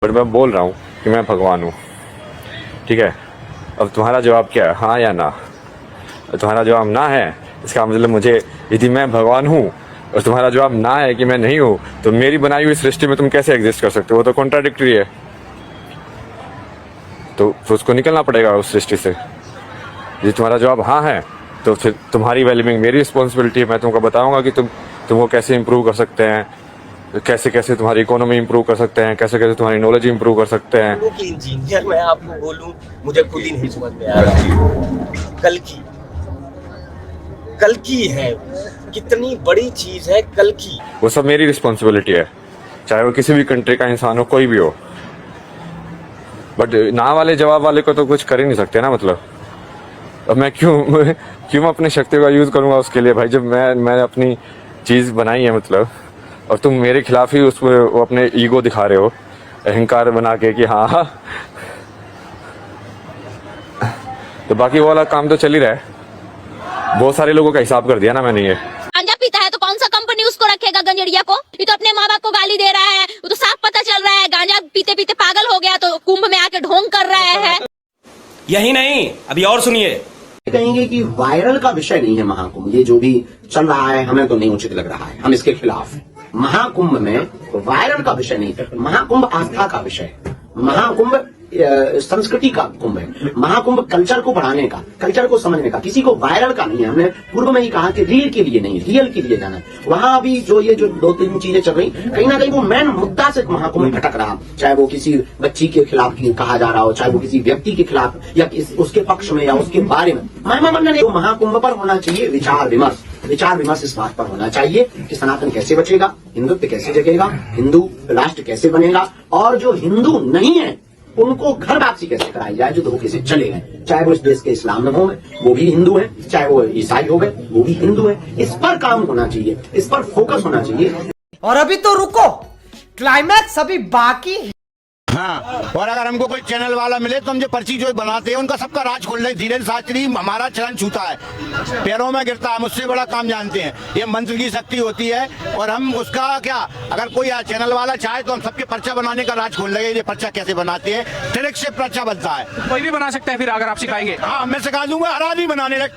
But मैं बोल रहा हूँ कि मैं भगवान हूँ, ठीक है। अब तुम्हारा जवाब क्या है, हाँ या ना? तुम्हारा जवाब ना है, इसका मतलब मुझे, यदि मैं भगवान हूँ और तुम्हारा जवाब ना है कि मैं नहीं हूँ, तो मेरी बनाई हुई सृष्टि में तुम कैसे एग्जिस्ट कर सकते हो? वो तो कॉन्ट्राडिक्टरी है। तो उसको निकलना पड़ेगा उस सृष्टि से। यदि तुम्हारा जवाब हाँ है, तो फिर तुम्हारी वेलबींग मेरी रिस्पॉन्सिबिलिटी है। मैं तुमको बताऊंगा कि तुमको कैसे इंप्रूव कर सकते हैं, कैसे कैसे तुम्हारी इकोनॉमी इंप्रूव कर सकते हैं, कैसे कैसे तुम्हारी नॉलेज इंप्रूव कर सकते हैं। कि इंजीनियर मैं आपको बोलूं, मुझे खुद ही नहीं समझ में आ रहा। कल की है, कितनी बड़ी चीज है कल की। वो सब मेरी रिस्पॉन्सिबिलिटी है, चाहे वो किसी भी कंट्री का इंसान हो, कोई भी हो। बट ना वाले जवाब वाले को तो कुछ कर ही नहीं सकते ना। मतलब अब मैं क्यों अपनी शक्ति का यूज करूंगा उसके लिए भाई, जब मैं अपनी चीज बनाई है मतलब। और तुम मेरे खिलाफ ही उसमें वो अपने ईगो दिखा रहे हो, अहंकार बना के कि हाँ। तो बाकी वो वाला काम तो चल ही रहा है। बहुत सारे लोगों का हिसाब कर दिया ना मैंने। ये गांजा पीता है तो कौन सा कंपनी उसको रखेगा गंजड़िया को? ये तो अपने माँ बाप को गाली दे रहा है, वो तो साफ पता चल रहा है गांजा पीते पीते पागल हो गया, तो कुंभ में आके ढोंग कर रहा है। यही नहीं, अभी और सुनिए। कहेंगे कि वायरल का विषय नहीं है महाकुंभ। ये जो भी चल रहा है हमें तो नहीं उचित लग रहा है, हम इसके खिलाफ हैं। महाकुंभ में वायरल का विषय नहीं है, महाकुंभ आस्था का विषय है। महाकुंभ संस्कृति का कुंभ है। महाकुंभ कल्चर को बढ़ाने का, कल्चर को समझने का, किसी को वायरल का नहीं है। हमने पूर्व में ही कहा कि रील के लिए नहीं, रियल के लिए जाना है। वहां अभी जो ये जो 2-3 चीजें चल रही, कहीं ना कहीं वो मेन मुद्दा से महाकुंभ भटक रहा, चाहे वो किसी बच्ची के खिलाफ कहा जा रहा हो, चाहे वो किसी व्यक्ति के खिलाफ या उसके पक्ष में या उसके बारे में। तो महाकुंभ पर होना चाहिए विचार विमर्श इस बात पर होना चाहिए कि सनातन कैसे बचेगा, हिंदुत्व कैसे जगेगा, हिंदू राष्ट्र कैसे बनेगा, और जो हिंदू नहीं है उनको घर वापसी कैसे कराई जाए, जो धोखे से चले गए। चाहे वो इस देश के इस्लाम धर्मों में वो भी हिंदू है, चाहे वो ईसाई हो गए वो भी हिंदू है। इस पर काम होना चाहिए, इस पर फोकस होना चाहिए। और अभी तो रुको, क्लाइमैक्स अभी बाकी है। हाँ, और अगर हमको कोई चैनल वाला मिले तो हम जो पर्ची जो बनाते हैं उनका सबका राज खोल रहे। धीरेन्द्र शास्त्री हमारा चरण छूता है, पैरों में गिरता है, मुझसे बड़ा काम जानते हैं। ये मंत्र की शक्ति होती है और हम उसका क्या, अगर कोई चैनल वाला चाहे तो हम सबके पर्चा बनाने का राज खोल लगे। ये पर्चा कैसे बनाते हैं, ट्रिक से पर्चा बनता है। कोई भी बना सकता है फिर अगर आप सिखाएंगे। हाँ, मैं सिखा दूंगा। हर आदमी बनाने लगे,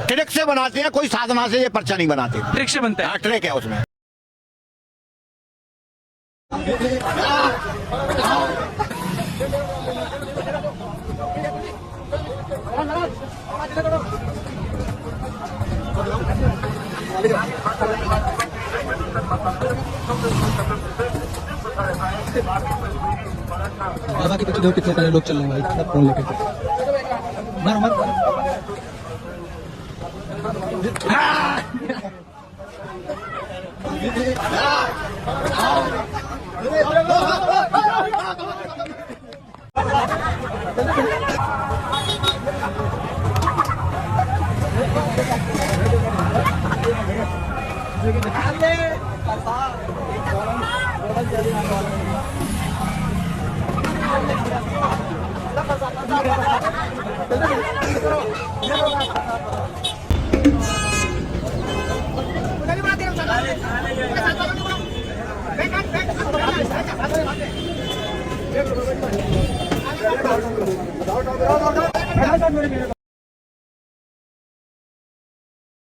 ट्रिक से बनाते हैं, कोई साधना से ये पर्चा नहीं बनाते। ट्रिक से बनता है। ट्रिक है उसमें। बाबा के पीछे देखो कितने सारे लोग चल रहे हैं भाई, फोन लेकर। मारो मारो।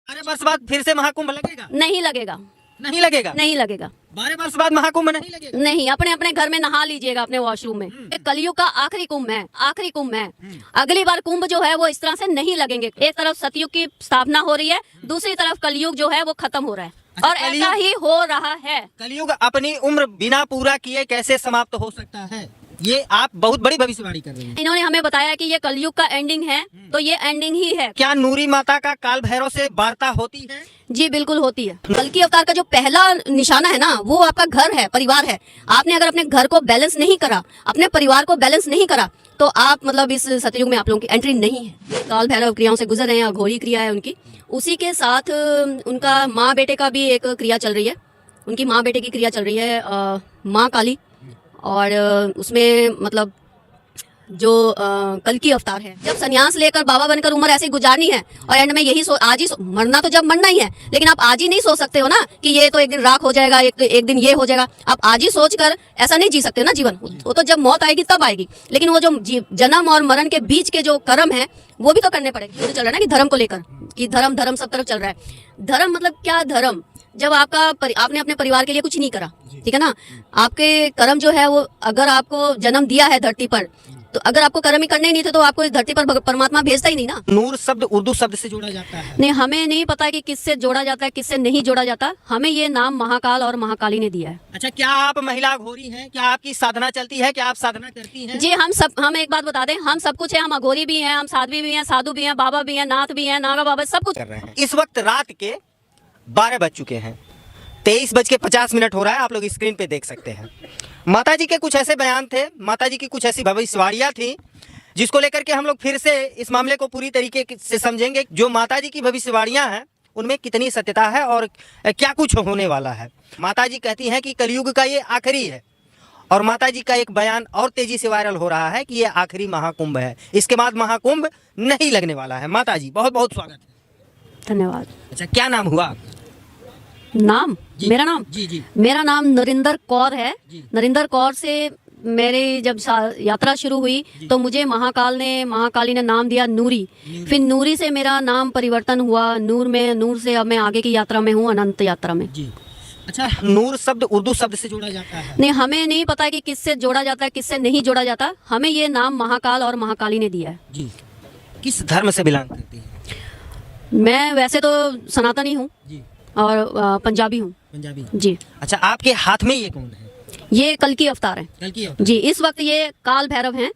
बारह वर्ष बाद फिर से महाकुंभ लगेगा? नहीं लगेगा, नहीं लगेगा, नहीं लगेगा। 12 वर्ष बाद महाकुंभ नहीं लगेगा? नहीं, अपने अपने घर में नहा लीजिएगा, अपने वॉशरूम में। कलयुग का आखिरी कुंभ है, आखिरी कुंभ है। अगली बार कुंभ जो है वो इस तरह से नहीं लगेंगे। एक तरफ सतयुग की स्थापना हो रही है, दूसरी तरफ कलयुग जो है वो खत्म हो रहा है, और ऐसा ही हो रहा है। कलयुग अपनी उम्र बिना पूरा किए कैसे समाप्त हो सकता है? ये आप बहुत बड़ी भविष्यवाणी कर रही हैं। इन्होंने हमें बताया कि ये कलयुग का एंडिंग है, तो ये एंडिंग ही है। क्या नूरी माता का काल भैरव से वार्ता होती है? जी बिल्कुल होती है। कल्कि अवतार का जो पहला निशाना है ना, वो आपका घर है, परिवार है। आपने अगर अपने घर को बैलेंस नहीं करा, अपने परिवार को बैलेंस नहीं करा, तो आप मतलब इस सतयुग में आप लोगों की एंट्री नहीं है। काल भैरव क्रियाओं से गुजर रहे हैं, अघोरी क्रिया है उनकी। उसी के साथ उनका माँ बेटे का भी एक क्रिया चल रही है। उनकी माँ बेटे की क्रिया चल रही है, माँ काली। और उसमें मतलब जो कल की अवतार है। जब संन्यास लेकर बाबा बनकर उम्र ऐसी गुजारनी है और एंड में यही आज ही मरना तो जब मरना ही है, लेकिन आप आज ही नहीं सोच सकते हो ना कि ये तो एक दिन राख हो जाएगा, एक दिन ये हो जाएगा। आप आज ही सोचकर ऐसा नहीं जी सकते ना जीवन, वो तो जब मौत आएगी तब आएगी। लेकिन वो जो जन्म और मरण के बीच के जो कर्म है वो भी तो करने पड़ेंगे। तो चल रहा है ना कि धर्म को लेकर कि धर्म सब तरफ चल रहा है। धर्म मतलब क्या धर्म? जब आपने अपने परिवार के लिए कुछ नहीं करा, ठीक है ना, आपके कर्म जो है वो, अगर आपको जन्म दिया है धरती पर, तो अगर आपको कर्म ही करने ही नहीं थे तो आपको इस धरती पर परमात्मा भेजता ही नहीं ना। नूर शब्द उर्दू शब्द से जोड़ा जाता है? नहीं, हमें नहीं पता कि किससे जोड़ा जाता है, किससे नहीं जोड़ा जाता। हमें ये नाम महाकाल और महाकाली ने दिया है। अच्छा, क्या आप महिला घोरी हैं? क्या आपकी साधना चलती है? क्या आप साधना करती हैं? जी, हम एक बात बता दें, हम सब कुछ है। हम अघोरी भी हैं, हम साध्वी भी हैं, साधु भी हैं, बाबा भी हैं, नाथ भी हैं, नागा बाबा, सब कुछ कर रहे हैं। इस वक्त रात के 12 बज चुके हैं, 23:50 हो रहा है। आप लोग स्क्रीन पे देख सकते हैं। माता जी के कुछ ऐसे बयान थे, माता जी की कुछ ऐसी भविष्यवाणियां थी जिसको लेकर के हम लोग फिर से इस मामले को पूरी तरीके से समझेंगे। जो माता जी की भविष्यवाणियां हैं उनमें कितनी सत्यता है और क्या कुछ होने वाला है। माता जी कहती हैं कि कलयुग का ये आखिरी है, और माता जी का एक बयान और तेजी से वायरल हो रहा है कि ये आखिरी महाकुंभ है, इसके बाद महाकुंभ नहीं लगने वाला है। माता जी बहुत बहुत स्वागत है। धन्यवाद। अच्छा, क्या नाम हुआ? नाम मेरा नाम जी मेरा नाम नरिंदर कौर है। नरिंदर कौर से मेरी जब यात्रा शुरू हुई तो मुझे महाकाली ने नाम दिया नूरी। फिर नूरी से मेरा नाम परिवर्तन हुआ नूर से अब मैं आगे की यात्रा में हूँ, अनंत यात्रा में। जी। अच्छा, नूर शब्द उर्दू शब्द से जोड़ा जाता है? नहीं, हमें नहीं पता कि किससे जोड़ा जाता है, किससे नहीं जोड़ा जाता। हमें ये नाम महाकाल और महाकाली ने दिया है। जी। किस धर्म से बिलोंग करती है? मैं वैसे तो सनातनी हूँ और पंजाबी हूँ। पंजाबी? जी। अच्छा, आपके हाथ में ये कौन है? ये कल की अवतार है। कल की अवतार? जी, इस वक्त ये काल भैरव हैं।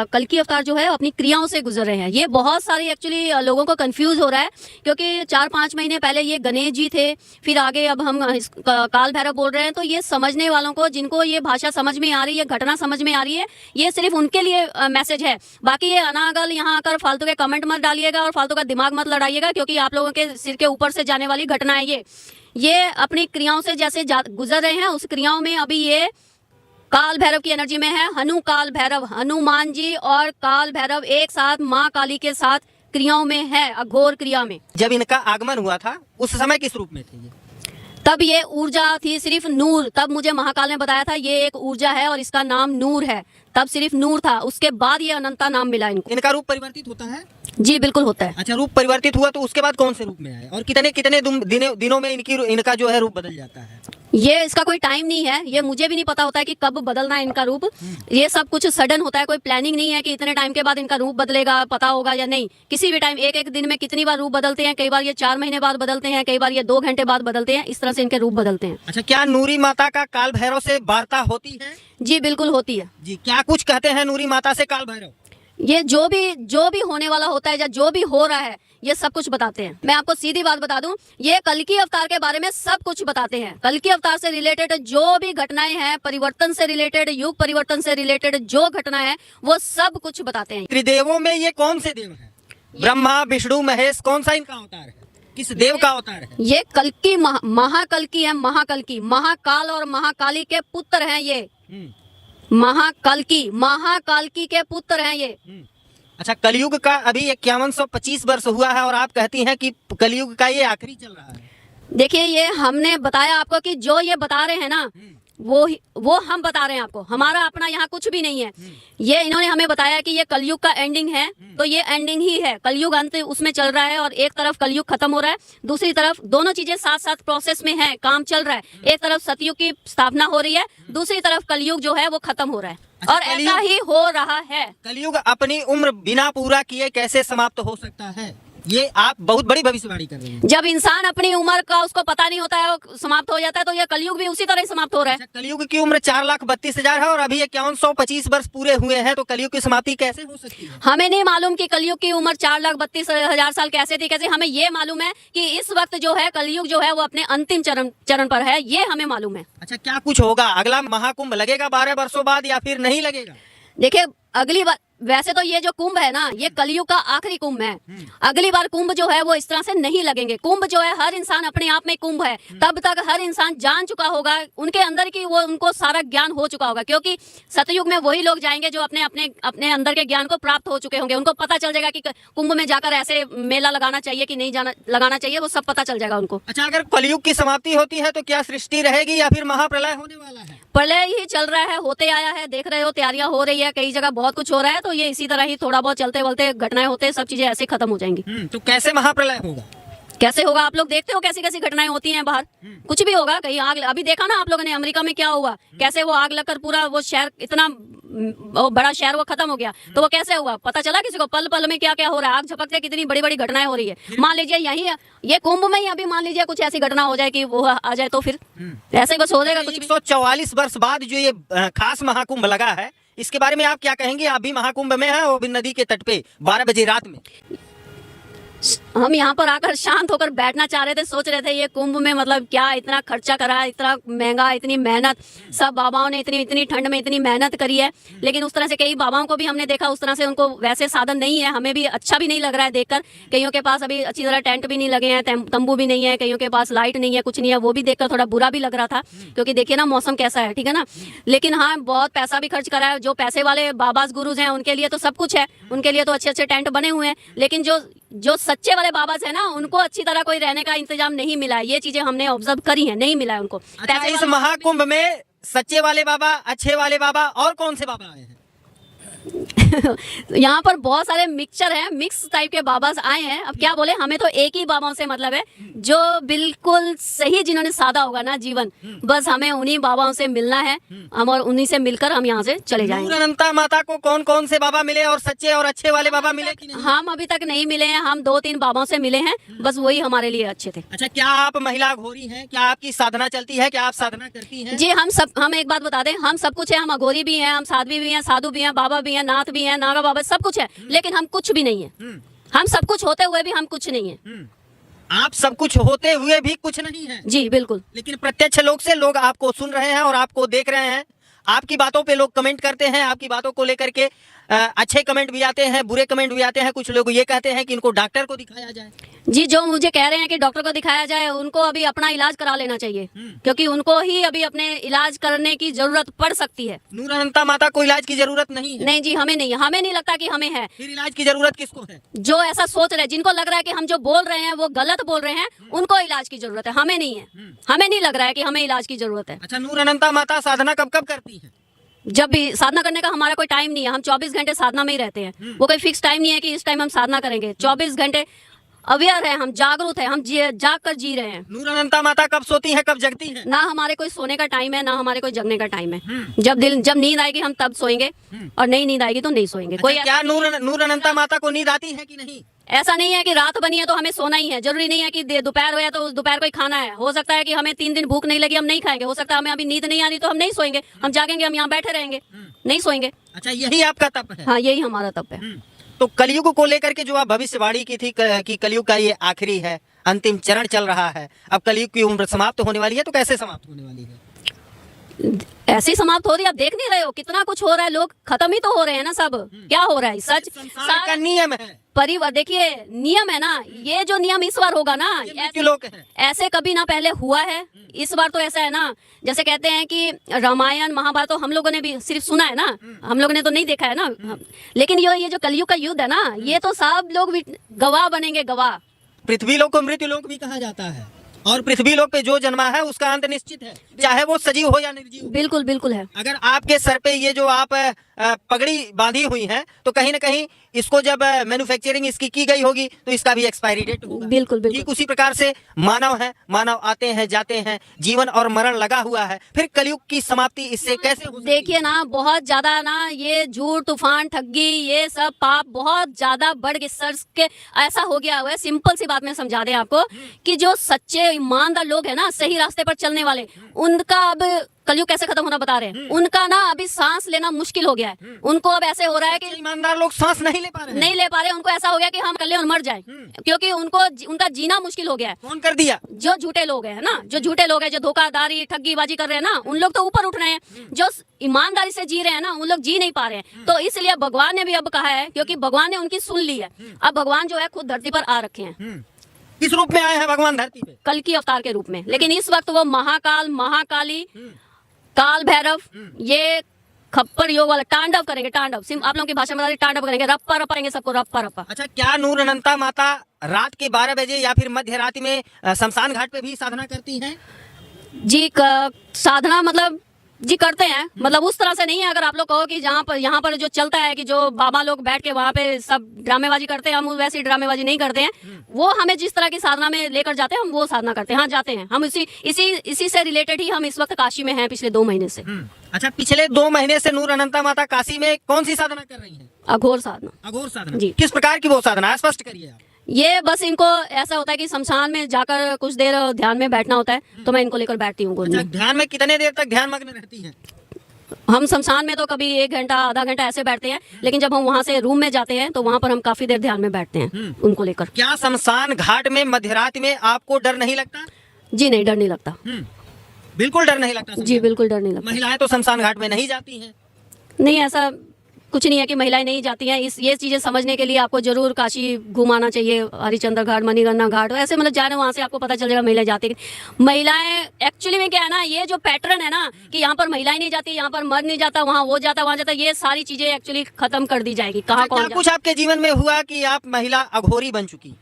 कल की अवतार जो है अपनी क्रियाओं से गुजर रहे हैं। ये बहुत सारी एक्चुअली लोगों को कंफ्यूज हो रहा है, क्योंकि 4-5 महीने पहले ये गणेश जी थे, फिर आगे अब हम काल भैरव बोल रहे हैं। तो ये समझने वालों को, जिनको ये भाषा समझ में आ रही है, घटना समझ में आ रही है, ये सिर्फ उनके लिए मैसेज है। बाकी ये अनागल यहाँ आकर फालतू के कमेंट मत डालिएगा और फालतू का दिमाग मत लड़ाइएगा, क्योंकि आप लोगों के सिर के ऊपर से जाने वाली घटना है ये अपनी क्रियाओं से जैसे गुजर रहे हैं, उस क्रियाओं में अभी ये काल भैरव की एनर्जी में है। काल भैरव, हनुमान जी और काल भैरव एक साथ माँ काली के साथ क्रियाओं में है, अघोर क्रिया में। जब इनका आगमन हुआ था उस समय किस रूप में थे ये? तब ये ऊर्जा थी सिर्फ नूर। तब मुझे महाकाल ने बताया था ये एक ऊर्जा है और इसका नाम नूर है। तब सिर्फ नूर था, उसके बाद ये अनंता नाम मिला इनको। इनका रूप परिवर्तित होता है? जी बिल्कुल होता है। अच्छा, रूप परिवर्तित हुआ तो उसके बाद कौन से रूप में आए और कितने कितने दिनों में इनका जो है रूप बदल जाता है? ये इसका कोई टाइम नहीं है, ये मुझे भी नहीं पता होता है कि कब बदलना है इनका रूप। ये सब कुछ सडन होता है, कोई प्लानिंग नहीं है कि इतने टाइम के बाद इनका रूप बदलेगा, पता होगा या नहीं। किसी भी टाइम एक दिन में कितनी बार रूप बदलते हैं, कई बार ये 4 महीने बाद बदलते हैं, कई बार ये 2 घंटे बाद बदलते हैं, इस तरह से इनके रूप बदलते हैं। अच्छा, क्या नूरी माता का काल भैरव से वार्ता होती है? जी बिल्कुल होती है। जी, क्या कुछ कहते हैं नूरी माता से काल भैरव? ये जो भी होने वाला होता है या जो भी हो रहा है ये सब कुछ बताते हैं। मैं आपको सीधी बात बता दूं, ये कल की अवतार के बारे में सब कुछ बताते हैं। कल की अवतार से रिलेटेड जो भी घटनाएं हैं, परिवर्तन से रिलेटेड, युग परिवर्तन से रिलेटेड जो घटनाएं हैं, वो सब कुछ बताते हैं। त्रिदेवों में ये कौन से देव हैं? ब्रह्मा, विष्णु, महेश, कौन सा इनका अवतार है? किस देव का अवतार है? ये कल की महाकल की है। महाकल की, महाकाल और महाकाली के पुत्र हैं ये। महाकाल की के पुत्र हैं ये। अच्छा, कलयुग का अभी 5125 वर्ष हुआ है और आप कहती हैं कि कलयुग का ये आखिरी चल रहा है। देखिए, ये हमने बताया आपको कि जो ये बता रहे हैं ना, वो हम बता रहे हैं आपको। हमारा अपना यहाँ कुछ भी नहीं है। ये इन्होंने हमें बताया कि ये कलयुग का एंडिंग है, तो ये एंडिंग ही है। कलयुग अंत उसमें चल रहा है और एक तरफ कलयुग खत्म हो रहा है, दूसरी तरफ दोनों चीजें साथ साथ प्रोसेस में है, काम चल रहा है। एक तरफ सतयुग की स्थापना हो रही है, दूसरी तरफ कलयुग जो है वो खत्म हो रहा है। अच्छा, और ऐसा ही हो रहा है। कलयुग अपनी उम्र बिना पूरा किए कैसे समाप्त हो सकता है? ये आप बहुत बड़ी भविष्यवाणी कर रही हैं। जब इंसान अपनी उम्र का उसको पता नहीं होता है, वो समाप्त हो जाता है, तो ये कलयुग भी उसी तरह समाप्त हो रहा है। अच्छा, कलयुग की उम्र 4,32,000 है और अभी 5125 वर्ष पूरे हुए हैं, तो कलयुग की समाप्ति कैसे हो सकती है? हमें नहीं मालूम कि कलयुग की उम्र 4,32,000 साल कैसे थी, कैसे। हमें ये मालूम है कि इस वक्त जो है कलयुग जो है वो अपने अंतिम चरण पर है, ये हमें मालूम है। अच्छा, क्या कुछ होगा? अगला महाकुंभ लगेगा 12 वर्षों बाद या फिर नहीं लगेगा? देखिए, अगली बार वैसे तो ये जो कुंभ है ना, ये कलयुग का आखिरी कुंभ है। अगली बार कुंभ जो है वो इस तरह से नहीं लगेंगे। कुंभ जो है, हर इंसान अपने आप में कुंभ है। तब तक हर इंसान जान चुका होगा, उनके अंदर की वो उनको सारा ज्ञान हो चुका होगा, क्योंकि सतयुग में वही लोग जाएंगे जो अपने अपने अपने अंदर के ज्ञान को प्राप्त हो चुके होंगे। उनको पता चल जाएगा कि कुंभ में जाकर ऐसे मेला लगाना चाहिए कि नहीं जाना लगाना चाहिए, वो सब पता चल जाएगा उनको। अच्छा, अगर कलयुग की समाप्ति होती है तो क्या सृष्टि रहेगी या फिर महाप्रलय होने वाला है? प्रलय ही चल रहा है, होते आया है, देख रहे हो तैयारियां हो रही है, कई जगह बहुत कुछ हो रहा है। तो ये इसी तरह ही थोड़ा बहुत चलते बोलते घटनाएं होते हैं, सब चीजें ऐसे खत्म हो जाएंगी। तो कैसे महाप्रलय होगा? कैसे होगा? आप लोग देखते हो कैसी कैसी घटनाएं होती हैं बाहर। कुछ भी होगा, कहीं आग, अभी देखा ना आप लोगों ने अमेरिका में क्या हुआ, कैसे वो आग लगकर पूरा वो शहर, इतना वो बड़ा शहर वो खत्म हो गया। तो वो कैसे हुआ, पता चला किसी को? पल पल में क्या क्या हो रहा है, आग झपकते कितनी बड़ी बड़ी घटनाएं हो रही है। मान लीजिए यही ये कुंभ में ही अभी मान लीजिए कुछ ऐसी घटना हो जाए कि वो आ जाए, तो फिर ऐसे कुछ हो जाएगा। कुछ 144 वर्ष बाद जो ये खास महाकुंभ लगा है, इसके बारे में आप क्या कहेंगे? आप भी महाकुंभ में हैं, वो भी नदी के तट पे 12 बजे रात में। हम यहाँ पर आकर शांत होकर बैठना चाह रहे थे, सोच रहे थे ये कुंभ में मतलब क्या इतना खर्चा करा, इतना महंगा, इतनी मेहनत, सब बाबाओं ने इतनी ठंड में इतनी मेहनत करी है। लेकिन उस तरह से कई बाबाओं को भी हमने देखा, उस तरह से उनको वैसे साधन नहीं है। हमें भी अच्छा भी नहीं लग रहा है देखकर। कईयों के पास अभी अच्छी तरह टेंट भी नहीं लगे हैं, तंबू भी नहीं है, कईयों के पास लाइट नहीं है, कुछ नहीं है। वो भी देखकर थोड़ा बुरा भी लग रहा था, क्योंकि देखिए ना मौसम कैसा है, ठीक है ना। लेकिन हाँ, बहुत पैसा भी खर्च करा है। जो पैसे वाले बाबाज गुरुज हैं उनके लिए तो सब कुछ है, उनके लिए तो अच्छे अच्छे टेंट बने हुए हैं। लेकिन जो सच्चे वाले बाबाज है ना, उनको अच्छी तरह कोई रहने का इंतजाम नहीं मिला है। ये चीजें हमने ऑब्जर्व करी है, नहीं मिला है उनको। अच्छा, इस महाकुंभ में सच्चे वाले बाबा, अच्छे वाले बाबा और कौन से बाबा आए हैं? यहाँ पर बहुत सारे मिक्सचर हैं, मिक्स टाइप के बाबाज आए हैं। अब क्या बोले, हमें तो एक ही बाबाओं से मतलब है, जो बिल्कुल सही, जिन्होंने सादा होगा ना जीवन, बस हमें उन्हीं बाबाओं से मिलना है। हम और उन्हीं से मिलकर हम यहाँ से चले जाएंगे। नूर अनंता माता को कौन कौन से बाबा मिले और सच्चे और अच्छे वाले बाबा मिले कि नहीं? हम अभी तक नहीं मिले हैं, हम 2-3 बाबाओं से मिले हैं, बस वही हमारे लिए अच्छे थे। अच्छा, क्या आप महिला अघोरी हैं? क्या आपकी साधना चलती है? क्या आप साधना करती हैं? जी, हम एक बात बता दें, हम सब कुछ है। हम अघोरी भी हैं, हम साध्वी भी हैं, साधु भी हैं, बाबा भी हैं, नाथ भी हैं, नागा बाबा, सब कुछ है। लेकिन हम कुछ भी नहीं है। हम सब कुछ होते हुए भी हम कुछ नहीं है। आप सब कुछ होते हुए भी कुछ नहीं है? जी बिल्कुल। लेकिन प्रत्यक्ष लोग से लोग आपको सुन रहे हैं और आपको देख रहे हैं। आपकी बातों पे लोग कमेंट करते हैं, आपकी बातों को लेकर के अच्छे कमेंट भी आते हैं, बुरे कमेंट भी आते हैं। कुछ लोग ये कहते हैं कि इनको डॉक्टर को दिखाया जाए। जी, जो मुझे कह रहे हैं कि डॉक्टर को दिखाया जाए, उनको अभी अपना इलाज करा लेना चाहिए, क्योंकि उनको ही अभी अपने इलाज करने की जरूरत पड़ सकती है। नूर अनंता माता को इलाज की जरूरत नहीं है? नहीं जी, हमें नहीं लगता कि हमें है। फिर इलाज की जरूरत किसको है? जो ऐसा सोच रहे हैं, जिनको लग रहा है कि हम जो बोल रहे हैं वो गलत बोल रहे हैं, उनको इलाज की जरूरत है, हमें नहीं है। हमें नहीं लग रहा है कि हमें इलाज की जरूरत है। अच्छा, नूर अनंता माता साधना कब कब करती है? जब भी साधना करने का हमारा कोई टाइम नहीं है। हम 24 घंटे साधना में ही रहते हैं। वो कोई फिक्स टाइम नहीं है कि इस टाइम हम साधना करेंगे। 24 घंटे अवेयर है, हम जागरूक है, हम जाग कर जी रहे हैं। नूर अनंता माता कब सोती है, कब जगती है? ना हमारे कोई सोने का टाइम है, ना हमारे कोई जगने का टाइम है। जब नींद आएगी हम तब सोएंगे, और नहीं नींद आएगी तो नहीं सोएंगे। अच्छा, कोई क्या नूर अनंता माता को नींद आती है कि नहीं? ऐसा नहीं है कि रात बनी है तो हमें सोना ही है। जरूरी नहीं है कि दोपहर हो या तो दोपहर को ही खाना है। हो सकता है कि हमें 3 दिन भूख नहीं लगी, हम नहीं खाएंगे। हो सकता है हमें अभी नींद नहीं आ रही तो हम नहीं सोएंगे, हम जागेंगे, हम यहाँ बैठे रहेंगे, नहीं सोएंगे। अच्छा, यही आपका तप है? हाँ, यही हमारा तप है। तो कलयुग को लेकर के जो आप भविष्यवाणी की थी कि कलयुग का ये आखिरी है, अंतिम चरण चल रहा है, अब कलयुग की उम्र समाप्त होने वाली है, तो कैसे समाप्त होने वाली है? ऐसे ही समाप्त हो रही है। आप देख नहीं रहे हो कितना कुछ हो रहा है, लोग खत्म ही तो हो रहे हैं ना सब। क्या हो रहा है? सच संसार का नियम है, परिवार, देखिए नियम है ना, ये जो नियम इस बार होगा ना, ऐसे कभी ना पहले हुआ है। इस बार तो ऐसा है ना, जैसे कहते हैं कि रामायण महाभारत तो हम लोगों ने भी सिर्फ सुना है ना, हम लोगों ने तो नहीं देखा है ना। लेकिन ये जो कलयुग का युद्ध है ना, ये तो सब लोग गवाह बनेंगे, गवाह। पृथ्वी लोक को मृत्यु लोक भी कहा जाता है, और पृथ्वी लोक पे जो जन्मा है उसका अंत निश्चित है, चाहे वो सजीव हो या निर्जीव। बिल्कुल बिल्कुल है। अगर आपके सर पे ये जो आप पगड़ी बांधी हुई है, तो कहीं ना कहीं इसको जब मैन्युफैक्चरिंग इसकी की गई होगी तो इसका भी एक्सपायरी डेट होगा। बिल्कुल बिल्कुल। ठीक उसी प्रकार से मानव है, मानव आते हैं जाते हैं, जीवन और मरण लगा हुआ है। फिर कलयुग की समाप्ति इससे कैसे हो? देखिए ना, बहुत ज्यादा ना ये झूठ, तूफान, ठगी, ये सब पाप बहुत ज्यादा बढ़ के सर के ऐसा हो गया हुआ है। सिंपल सी बात में समझा दें आपको कि जो सच्चे ईमानदार लोग हैं ना, सही रास्ते पर चलने वाले, उनका अब कलयुग कैसे खत्म होना बता रहे हैं। उनका ना अभी सांस लेना मुश्किल हो गया है। उनको अब ऐसे हो रहा है कि ईमानदार लोग सांस नहीं ले पा रहे हैं। नहीं ले पा रहे। उनको ऐसा हो गया कि हम कल और मर जाए, क्योंकि उनको उनका जीना मुश्किल हो गया है। कौन कर दिया? जो झूठे लोग हैं ना, जो झूठे लोग हैं, जो धोखाधड़ी ठगीबाजी कर रहे हैं ना, उन लोग तो ऊपर उठ रहे हैं। जो ईमानदारी से जी रहे हैं ना, उन लोग जी नहीं पा रहे हैं। तो इसलिए भगवान ने भी अब कहा है, क्योंकि भगवान ने उनकी सुन ली है। अब भगवान जो है खुद धरती पर आ रखे हैं। किस रूप में आए हैं भगवान धरती पे? कल की अवतार के रूप में। लेकिन इस वक्त वो महाकाल, महाकाली, काल भैरव, ये खप्पर योग वाला तांडव करेंगे। तांडव आप लोगों की भाषा में बता रही, तांडव करेंगे, रप्पा रपाएंगे सबको, रप्पा रप्पा। अच्छा, क्या नूर अनंता माता रात के 12 बजे या फिर मध्य रात्रि में शमशान घाट पे भी साधना करती हैं? जी साधना मतलब जी करते हैं, मतलब उस तरह से नहीं है। अगर आप लोग कहो कि यहाँ पर जो चलता है कि जो बाबा लोग बैठ के वहाँ पे सब ड्रामेबाजी करते हैं, हम वैसी ड्रामेबाजी नहीं करते हैं। वो हमें जिस तरह की साधना में लेकर जाते हैं, हम वो साधना करते हैं। हाँ, जाते हैं हम। इसी से रिलेटेड ही हम इस वक्त काशी में हैं पिछले 2 महीने से। अच्छा, पिछले 2 महीने से नूर अनंता माता काशी में कौन सी साधना कर रही है? अघोर साधना। अघोर साधना जी। किस प्रकार की वो साधना है, स्पष्ट करिए आप। ये बस इनको ऐसा होता है कि शमशान में जाकर कुछ देर ध्यान में बैठना होता है, तो मैं इनको लेकर बैठती हूँ गोद अच्छा, में। ध्यान में कितने देर तक ध्यान मग्न रहती है? हम शमशान में तो कभी 1 घंटा, आधा घंटा ऐसे बैठते हैं, लेकिन जब हम वहाँ से रूम में जाते हैं तो वहाँ पर हम काफी देर ध्यान में बैठते हैं उनको लेकर। क्या शमशान घाट में मध्यरात में आपको डर नहीं लगता? जी नहीं, डर नहीं लगता। बिल्कुल डर नहीं लगता? जी बिल्कुल डर नहीं लगता। महिलाएं तो शमशान घाट में नहीं जाती हैं। नहीं, ऐसा कुछ नहीं है कि महिलाएं नहीं जाती हैं। ये चीजें समझने के लिए आपको जरूर काशी घुमाना चाहिए। हरिचंद्र घाट, मणिकर्णिका घाट, ऐसे मतलब जा रहे हैं, वहाँ से आपको पता चल जाएगा महिलाएं जाती हैं। महिलाएं एक्चुअली में क्या है ना, ये जो पैटर्न है ना कि यहाँ पर महिलाएं नहीं जाती, यहाँ पर मर्द नहीं जाता, वहाँ वो जाता, वहाँ जाता, ये सारी चीजें एक्चुअली खत्म कर दी जाएगी। कहाँ कौन कुछ आपके जीवन में हुआ कि आप महिला अघोरी बन चुकी?